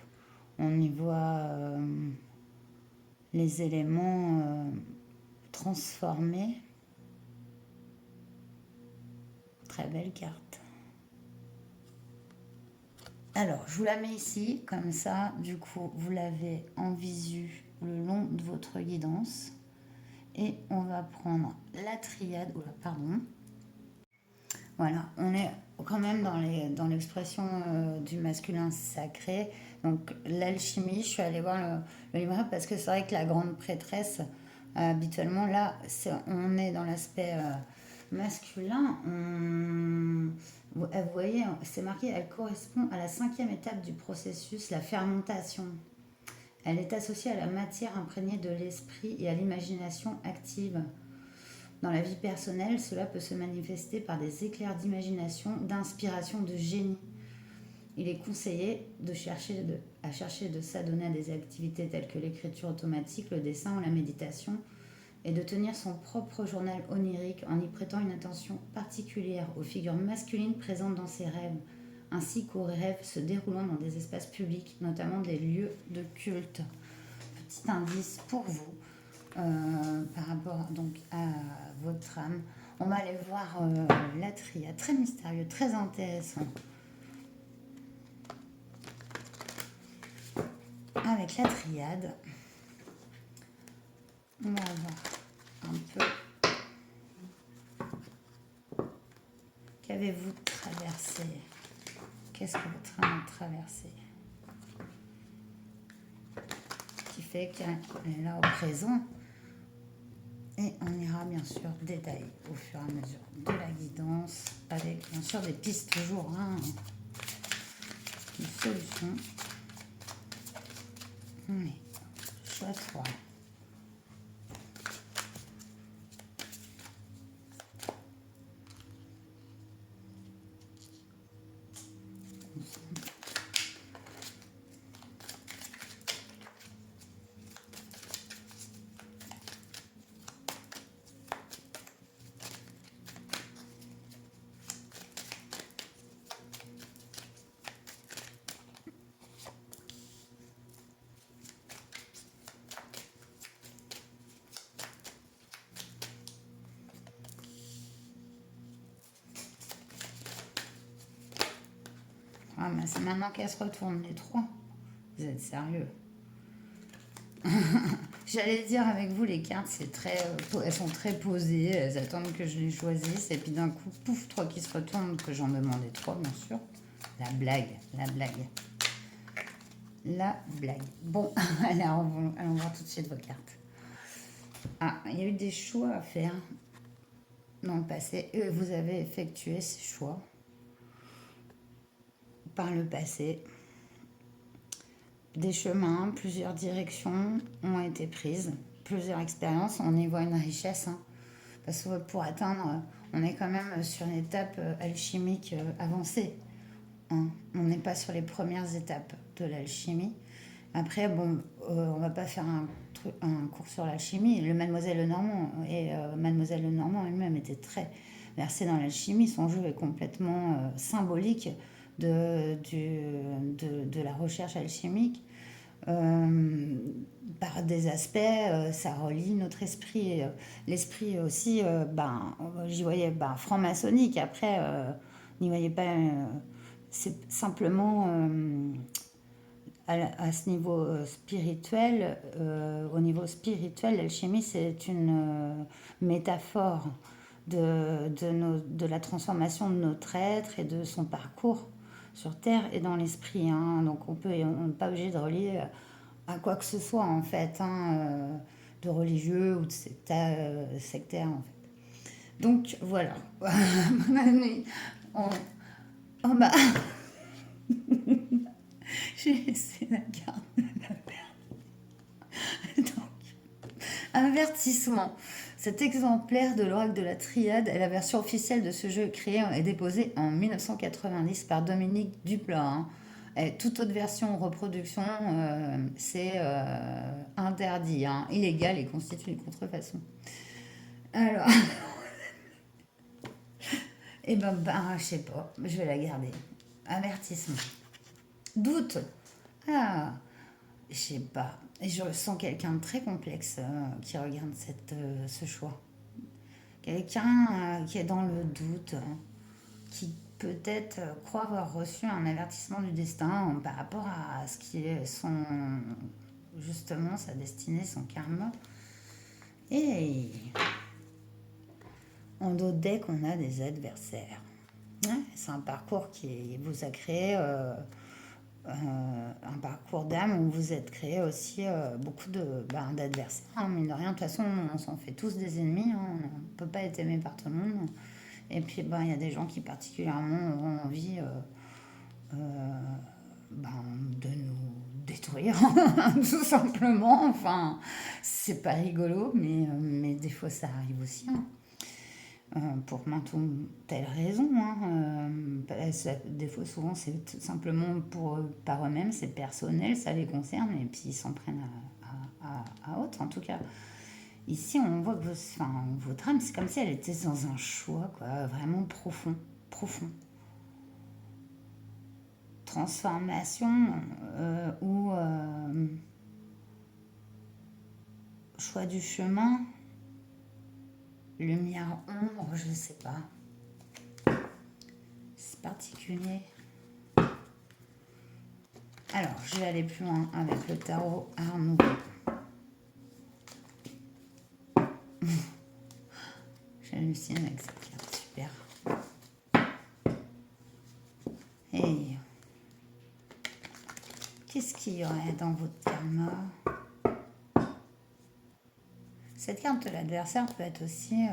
On y voit les éléments transformés. Très belle carte. Alors, je vous la mets ici, comme ça, du coup, vous l'avez en visu le long de votre guidance. Et on va prendre la triade, pardon. Voilà, on est quand même dans l'expression du masculin sacré. Donc l'alchimie, je suis allée voir le livret parce que c'est vrai que la grande prêtresse, habituellement, là, on est dans l'aspect masculin. Vous voyez, c'est marqué, elle correspond à la 5e étape du processus, la fermentation. Elle est associée à la matière imprégnée de l'esprit et à l'imagination active. Dans la vie personnelle, cela peut se manifester par des éclairs d'imagination, d'inspiration, de génie. Il est conseillé de chercher de s'adonner à des activités telles que l'écriture automatique, le dessin ou la méditation, et de tenir son propre journal onirique en y prêtant une attention particulière aux figures masculines présentes dans ses rêves, ainsi qu'aux rêves se déroulant dans des espaces publics, notamment des lieux de culte. Petit indice pour vous par rapport donc à votre âme. On va aller voir la triade, très mystérieux, très intéressant. Avec la triade, on va voir un peu qu'avez-vous traversé, qu'est-ce que votre âme a traversé, qui fait qu'elle est là au présent. Et on ira bien sûr détailler au fur et à mesure de la guidance, avec bien sûr des pistes toujours, une solution. Mais, chouette roi. Ah, mais c'est maintenant qu'elles se retournent les trois. Vous êtes sérieux? J'allais dire avec vous, les cartes, elles sont très posées, elles attendent que je les choisisse, et puis d'un coup, pouf, trois qui se retournent, que j'en demandais trois, bien sûr. La blague, la blague. la blague. Bon, alors allons voir tout de suite vos cartes. Ah, il y a eu des choix à faire dans le passé. Vous avez effectué ces choix par le passé. Des chemins, plusieurs directions ont été prises, plusieurs expériences. On y voit une richesse, hein. Parce que pour atteindre, on est quand même sur une étape alchimique avancée, hein. On n'est pas sur les premières étapes de l'alchimie. Après, bon, on va pas faire un cours sur l'alchimie. Le Mademoiselle Lenormand et Mademoiselle Lenormand elle-même était très versée dans l'alchimie. Son jeu est complètement symbolique de la recherche alchimique. Euh, Par des aspects, ça relie notre esprit. L'esprit aussi, ben, j'y voyais ben, franc-maçonnique. Après, n'y voyais pas. C'est simplement à ce niveau spirituel. Au niveau spirituel, l'alchimie, c'est une métaphore de la transformation de notre être et de son parcours sur Terre et dans l'esprit, hein. Donc on n'est pas obligé de relier à quoi que ce soit en fait, hein, de religieux ou de sectaire en fait. Donc voilà. Bonne nuit. On- oh bah, j'ai laissé la carte. Donc, avertissement. Cet exemplaire de l'oracle de la Triade est la version officielle de ce jeu créé et déposé en 1990 par Dominique Duplat, hein. Et toute autre version ou reproduction, c'est interdit, hein, illégal et constitue une contrefaçon. Alors, ben, je sais pas, je vais la garder. Avertissement. Doute. Ah, je sais pas. Et je sens quelqu'un de très complexe qui regarde ce choix. Quelqu'un qui est dans le doute, qui peut-être croit avoir reçu un avertissement du destin par rapport à ce qui est justement sa destinée, son karma. Et en d'autres decks, on a des adversaires. Ouais, c'est un parcours qui vous a créé un parcours d'âme où vous êtes créé aussi beaucoup d'adversaires, hein. Mine de rien, de toute façon, on s'en fait tous des ennemis, hein. On ne peut pas être aimé par tout le monde. Et puis, ben, il y a des gens qui particulièrement ont envie euh, ben, de nous détruire, tout simplement. Enfin, c'est pas rigolo, mais des fois, ça arrive aussi, hein. Pour maintes ou telle raison, hein. Des fois, souvent, c'est tout simplement par eux-mêmes, c'est personnel, ça les concerne, et puis ils s'en prennent à autre. En tout cas, ici, on voit que votre âme, c'est comme si elle était dans un choix, quoi, vraiment profond, profond. Transformation ou choix du chemin, lumière, ombre, je ne sais pas. C'est particulier. Alors, je vais aller plus loin avec le tarot Art Nouveau. J'hallucine avec cette carte, super. Et qu'est-ce qu'il y aurait dans votre karma? Cette carte de l'adversaire peut être aussi,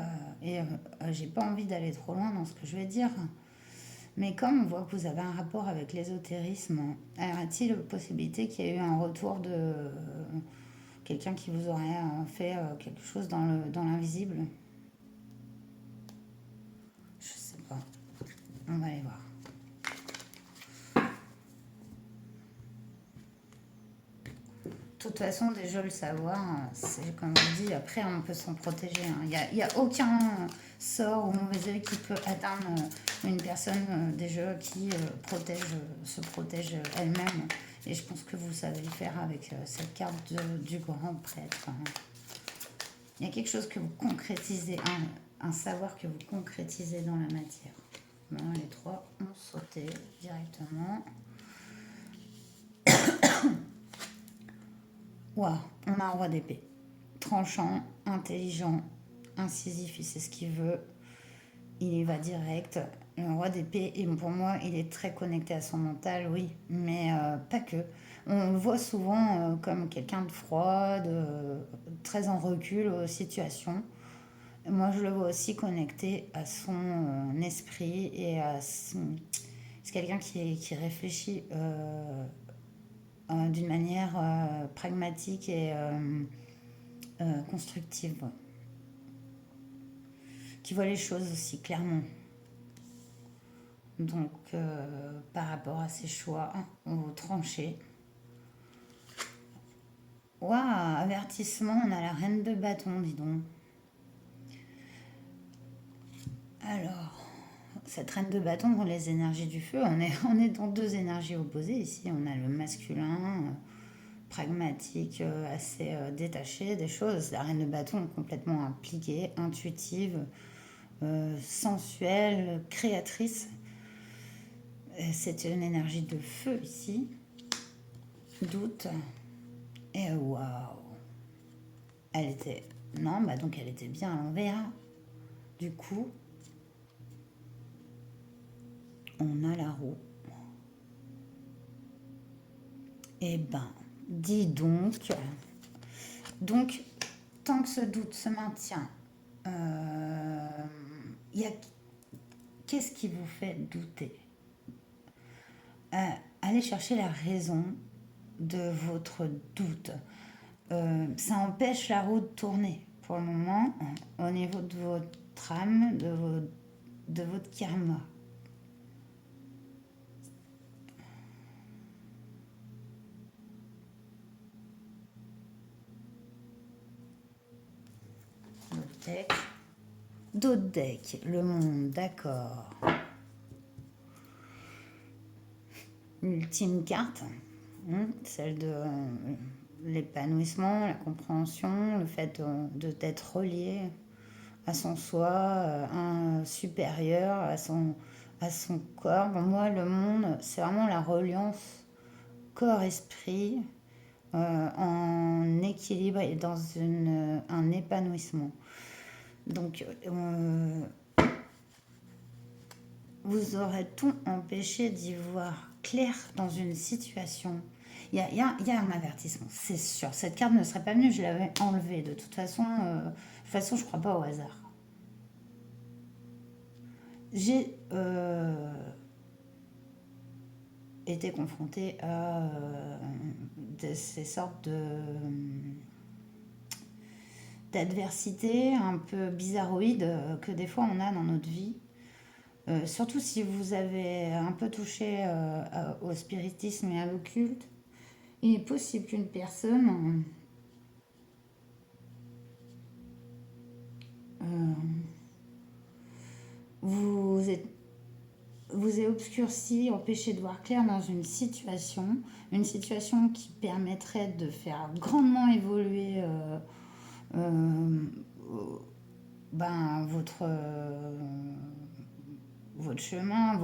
j'ai pas envie d'aller trop loin dans ce que je vais dire, mais comme on voit que vous avez un rapport avec l'ésotérisme, y a-t-il possibilité qu'il y ait eu un retour de quelqu'un qui vous aurait fait quelque chose dans l'invisible? Je sais pas. On va aller voir. De toute façon, déjà le savoir, c'est comme je vous dis, après on peut s'en protéger, hein. Il y a aucun sort ou mauvais œil qui peut atteindre une personne déjà qui se protège elle-même. Et je pense que vous savez le faire avec cette carte du grand prêtre, hein. Il y a quelque chose que vous concrétisez, un savoir que vous concrétisez dans la matière. Bon, les trois ont sauté directement. Waouh, on a un roi d'épée. Tranchant, intelligent, incisif, il sait ce qu'il veut. il y va direct. Le roi d'épée, et pour moi, il est très connecté à son mental, oui, mais pas que. On le voit souvent comme quelqu'un de froid, très en recul aux situations. Moi, je le vois aussi connecté à son esprit et c'est quelqu'un qui réfléchit d'une manière pragmatique et constructive, qui voit les choses aussi clairement. Donc, par rapport à ses choix, on va trancher. Waouh, avertissement, on a la reine de bâton, dis donc. Alors, cette reine de bâton pour les énergies du feu, on est dans deux énergies opposées ici. On a le masculin, pragmatique, assez détaché des choses. La reine de bâton complètement impliquée, intuitive, sensuelle, créatrice. C'est une énergie de feu ici. Doute. Et waouh. Elle était... Non, bah donc elle était bien à l'envers. Du coup, on a la roue. Eh ben, dis donc. Donc, tant que ce doute se maintient, y a... qu'est-ce qui vous fait douter? Allez chercher la raison de votre doute. Ça empêche la roue de tourner pour le moment au niveau de votre âme, de votre karma. D'autres decks. D'autres decks, le monde, d'accord. Ultime carte, celle de l'épanouissement, la compréhension, le fait de d'être relié à son soi, un supérieur, à son corps. Pour moi, le monde, c'est vraiment la reliance corps-esprit en équilibre et dans un épanouissement. Donc, vous aurez tout empêché d'y voir clair dans une situation. Il y a un avertissement, c'est sûr. Cette carte ne serait pas venue, je l'avais enlevée. De toute façon, je ne crois pas au hasard. J'ai été confrontée à ces sortes d'adversités un peu bizarroïdes que des fois on a dans notre vie. Surtout si vous avez un peu touché au spiritisme et à l'occulte, il est possible qu'une personne vous ait, vous ait obscurci, empêché de voir clair dans une situation qui permettrait de faire grandement évoluer euh, votre chemin,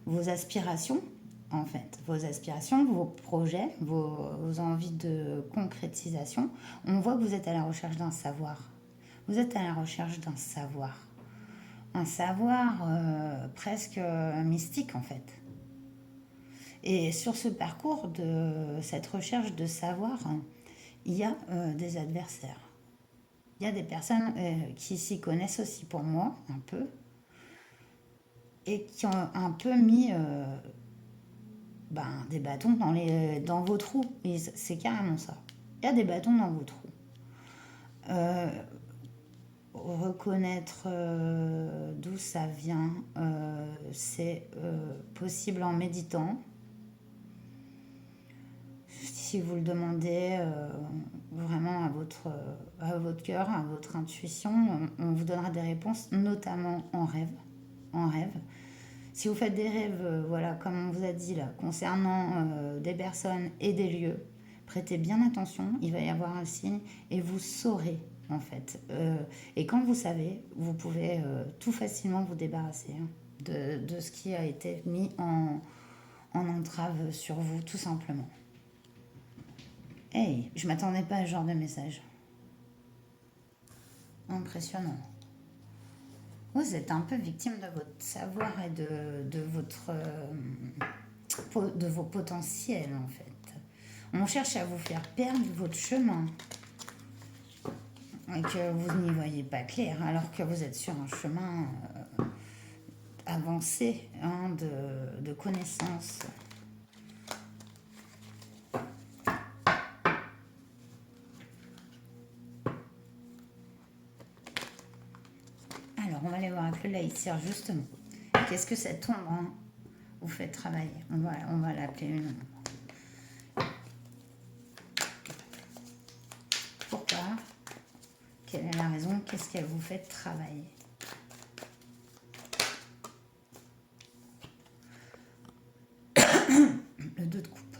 vos aspirations, en fait, vos aspirations, vos projets, vos envies de concrétisation. On voit que vous êtes à la recherche d'un savoir. Vous êtes à la recherche d'un savoir. Un savoir presque mystique, en fait. Et sur ce parcours de cette recherche de savoir, il y a des adversaires. Il y a des personnes qui s'y connaissent aussi pour moi, un peu, et qui ont un peu mis des bâtons dans vos trous. Et c'est carrément ça. Il y a des bâtons dans vos trous. Euh, Reconnaître d'où ça vient, c'est possible en méditant. Si vous le demandez vraiment à votre cœur, à votre intuition, on vous donnera des réponses, notamment en rêve. En rêve. Si vous faites des rêves, voilà, comme on vous a dit là, concernant des personnes et des lieux, prêtez bien attention, il va y avoir un signe et vous saurez en fait. Et quand vous savez, vous pouvez tout facilement vous débarrasser de ce qui a été mis en entrave sur vous, tout simplement. Hey, je m'attendais pas à ce genre de message. Impressionnant. Vous êtes un peu victime de votre savoir et de votre, de vos potentiels, en fait. On cherche à vous faire perdre votre chemin et que vous n'y voyez pas clair, alors que vous êtes sur un chemin avancé, hein, de connaissances. Alors, on va aller voir avec le laïcir, justement. Qu'est-ce que cette ombre, hein, vous fait travailler? On va l'appeler une ombre. Pourquoi? Quelle est la raison? Qu'est-ce qu'elle vous fait travailler? Le 2 de coupe.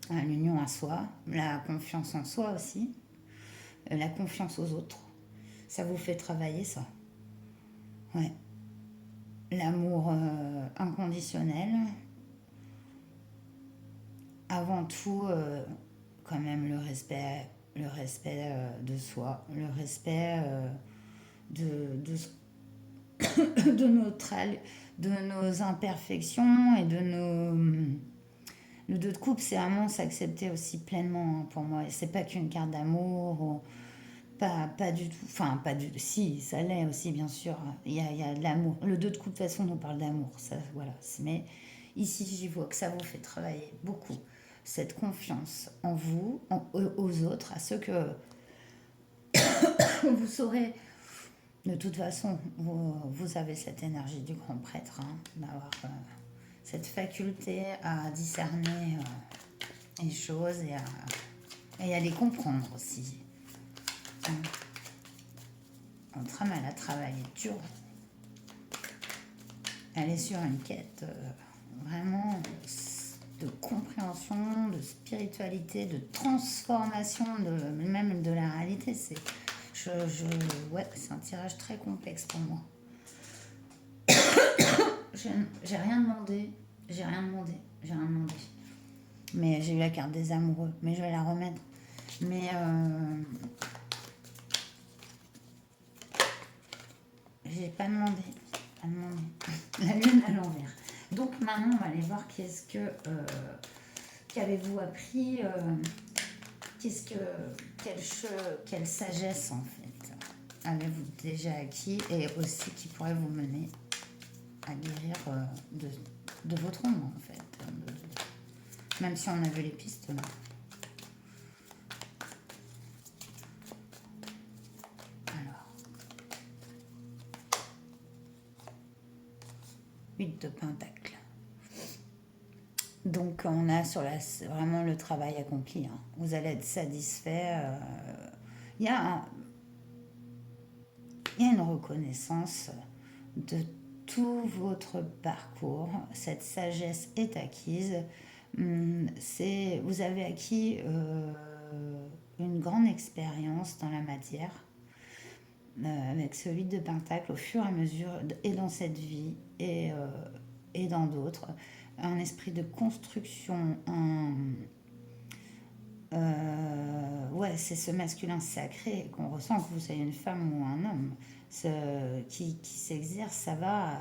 L'union à soi, la confiance en soi aussi, la confiance aux autres. Ça vous fait travailler, ça? Ouais. L'amour inconditionnel. Avant tout, quand même le respect de soi, le respect de, notre, de nos imperfections et de nos... Le 2 de coupe, c'est vraiment s'accepter aussi pleinement, hein, pour moi. C'est pas qu'une carte d'amour, pas du tout. Enfin, pas du tout. Si, ça l'est aussi, bien sûr. Il y a de l'amour. Le 2 de coupe, de toute façon, on nous parle d'amour. Ça, voilà. Mais ici, j'y vois que ça vous fait travailler beaucoup. Cette confiance en vous, aux autres, à ceux que vous saurez. De toute façon, vous avez cette énergie du grand prêtre, hein, d'avoir cette faculté à discerner les choses et à les comprendre aussi. Votre âme, elle a travaillé dur. Elle est sur une quête vraiment de compréhension, de spiritualité, de transformation même de la réalité. Ouais, c'est un tirage très complexe pour moi. J'ai rien demandé. J'ai rien demandé. J'ai rien demandé. Mais j'ai eu la carte des amoureux. Mais je vais la remettre. Mais j'ai pas demandé. Pas demandé. La lune à l'envers. Donc maintenant, on va aller voir qu'avez-vous appris, quelle sagesse en fait avez-vous déjà acquis et aussi qui pourrait vous mener à guérir de votre ombre en fait. Même si on a vu les pistes là. Alors, 8 de pentacle. Donc on a vraiment le travail accompli. Hein. Vous allez être satisfait. Il y a une reconnaissance de tout votre parcours. Cette sagesse est acquise. Vous avez acquis une grande expérience dans la matière avec ce 8 de pentacle au fur et à mesure et dans cette vie et dans d'autres. Un esprit de construction, ouais, c'est ce masculin sacré qu'on ressent, que vous soyez une femme ou un homme, qui s'exerce, ça va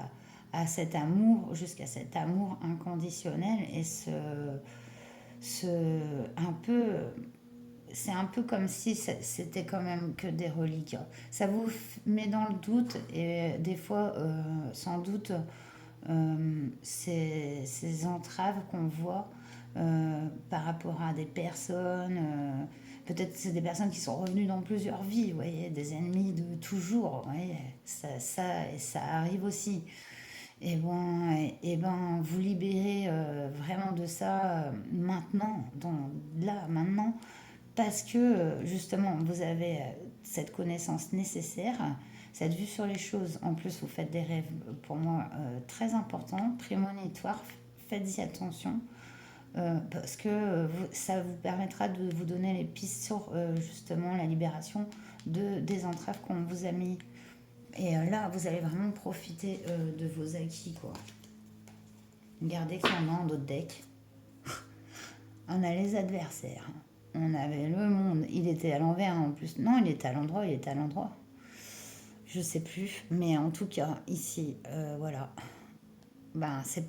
à cet amour, jusqu'à cet amour inconditionnel et un peu, c'est un peu comme si c'était quand même que des reliques. Ça vous met dans le doute et des fois, sans doute, ces entraves qu'on voit par rapport à des personnes. Peut-être c'est des personnes qui sont revenues dans plusieurs vies, vous voyez, des ennemis de toujours. Vous voyez, ça arrive aussi. Et ben, vous libérez vraiment de ça maintenant, maintenant, parce que justement, vous avez cette connaissance nécessaire, cette vue sur les choses. En plus, vous faites des rêves, pour moi, très importants, prémonitoires. Faites-y attention, parce que ça vous permettra de vous donner les pistes sur justement la libération des entraves qu'on vous a mis. Et là, vous allez vraiment profiter de vos acquis, quoi. Regardez qu'il y en a en d'autres decks. On a les adversaires. On avait le monde. Il était à l'envers en plus. Non, il était à l'endroit, il était à l'endroit. Je sais plus, mais en tout cas, ici, voilà. Ben, c'est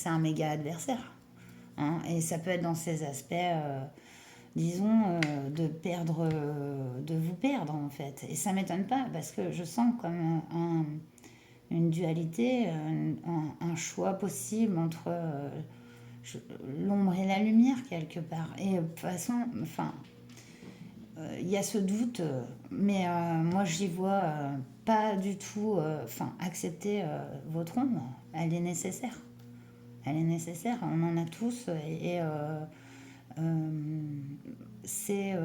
un méga adversaire, hein, et ça peut être dans ces aspects, disons, de vous perdre en fait. Et ça m'étonne pas parce que je sens comme une dualité, un choix possible entre l'ombre et la lumière quelque part. Et de toute façon, enfin, il y a ce doute, mais moi j'y vois pas du tout, enfin, accepter votre ombre, elle est nécessaire. Elle est nécessaire, on en a tous, c'est,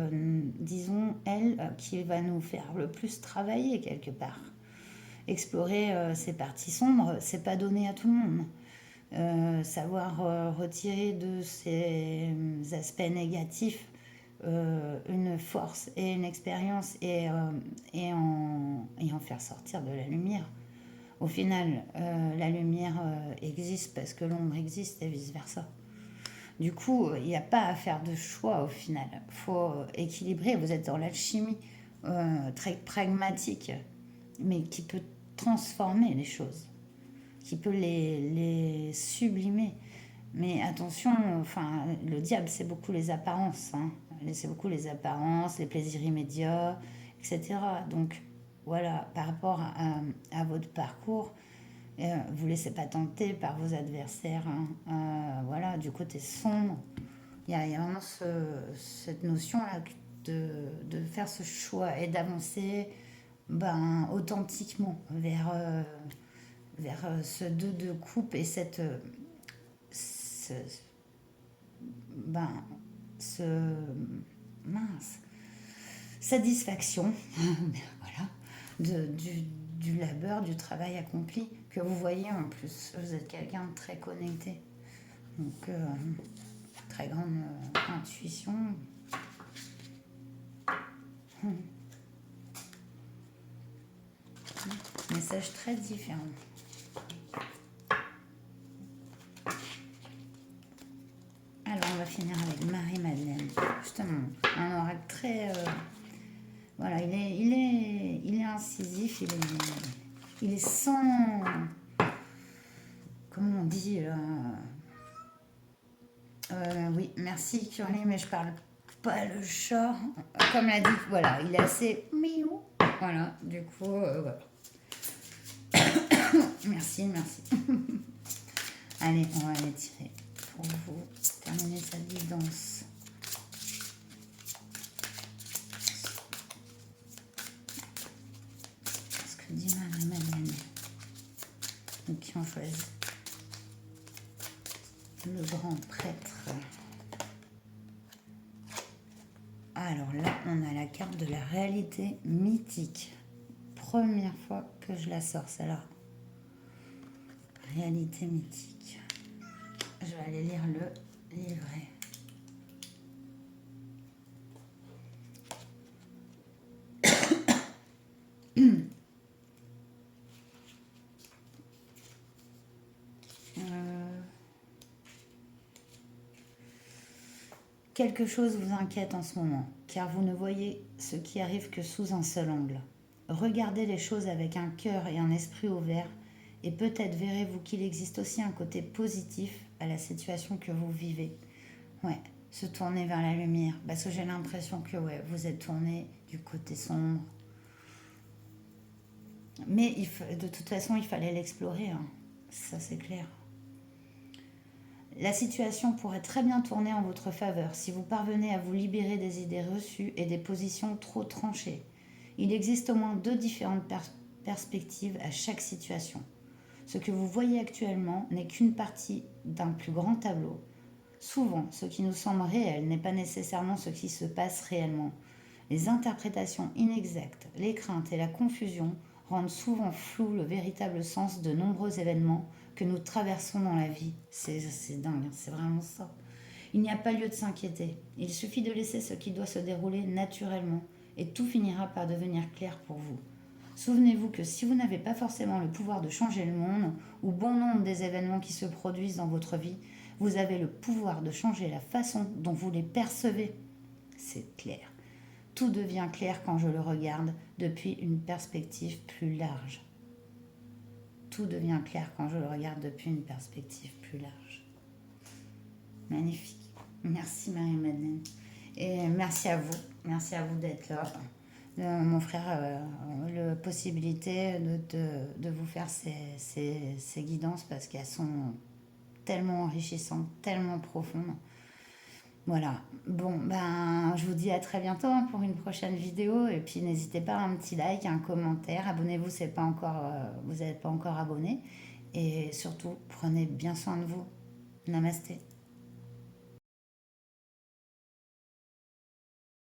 disons, elle qui va nous faire le plus travailler quelque part. Explorer ces parties sombres, c'est pas donné à tout le monde. Savoir retirer de ces aspects négatifs une force et une expérience et en faire sortir de la lumière. Au final, la lumière existe parce que l'ombre existe et vice-versa. Du coup, il n'y a pas à faire de choix au final. Il faut équilibrer. Vous êtes dans l'alchimie très pragmatique, mais qui peut transformer les choses, qui peut les sublimer. Mais attention, enfin, le diable, c'est beaucoup les apparences. Hein. C'est beaucoup les apparences, les plaisirs immédiats, etc. Donc, voilà, par rapport à votre parcours, vous ne laissez pas tenter par vos adversaires. Hein. Voilà, du côté sombre, il y a vraiment cette notion-là de faire ce choix et d'avancer ben, authentiquement vers ce deux de coupe et ce, ben, ce mince, satisfaction voilà, du labeur, du travail accompli que vous voyez en plus. Vous êtes quelqu'un de très connecté. Donc, très grande intuition. Message très différent. Alors, on va finir avec Marie-Madeleine. Justement, un oracle très... voilà, il est incisif, il est sans... Comment on dit oui, merci Curly, mais je parle pas le chat. Comme l'a dit, voilà, il est assez miou. Voilà, du coup, voilà. Merci. Allez, on va aller tirer pour vous terminer cette guidance. Ce que dit Marie-Madeleine. Donc, qui ont choisi le grand prêtre. Alors là, on a la carte de la réalité mythique. Première fois que je la sors, celle-là. Réalité mythique. Je vais aller lire le livret. Quelque chose vous inquiète en ce moment, car vous ne voyez ce qui arrive que sous un seul angle. Regardez les choses avec un cœur et un esprit ouverts, et peut-être verrez-vous qu'il existe aussi un côté positif à la situation que vous vivez. Ouais, se tourner vers la lumière, parce que j'ai l'impression que ouais, vous êtes tourné du côté sombre. Mais de toute façon, il fallait l'explorer, hein. Ça c'est clair. La situation pourrait très bien tourner en votre faveur si vous parvenez à vous libérer des idées reçues et des positions trop tranchées. Il existe au moins deux différentes perspectives à chaque situation. Ce que vous voyez actuellement n'est qu'une partie d'un plus grand tableau. Souvent, ce qui nous semble réel n'est pas nécessairement ce qui se passe réellement. Les interprétations inexactes, les craintes et la confusion rendent souvent flou le véritable sens de nombreux événements que nous traversons dans la vie. C'est dingue, c'est vraiment ça. Il n'y a pas lieu de s'inquiéter. Il suffit de laisser ce qui doit se dérouler naturellement et tout finira par devenir clair pour vous. Souvenez-vous que si vous n'avez pas forcément le pouvoir de changer le monde ou bon nombre des événements qui se produisent dans votre vie, vous avez le pouvoir de changer la façon dont vous les percevez. C'est clair. Tout devient clair quand je le regarde depuis une perspective plus large. Tout devient clair quand je le regarde depuis une perspective plus large. Magnifique. Merci Marie-Madeleine. Et merci à vous. Merci à vous d'être là. De m'offrir la possibilité de vous faire ces guidances parce qu'elles sont tellement enrichissantes, tellement profondes. Voilà. Bon, ben, je vous dis à très bientôt pour une prochaine vidéo. Et puis, n'hésitez pas à un petit like, un commentaire. Abonnez-vous, c'est pas encore, vous n'êtes pas encore abonné. Et surtout, prenez bien soin de vous. Namasté.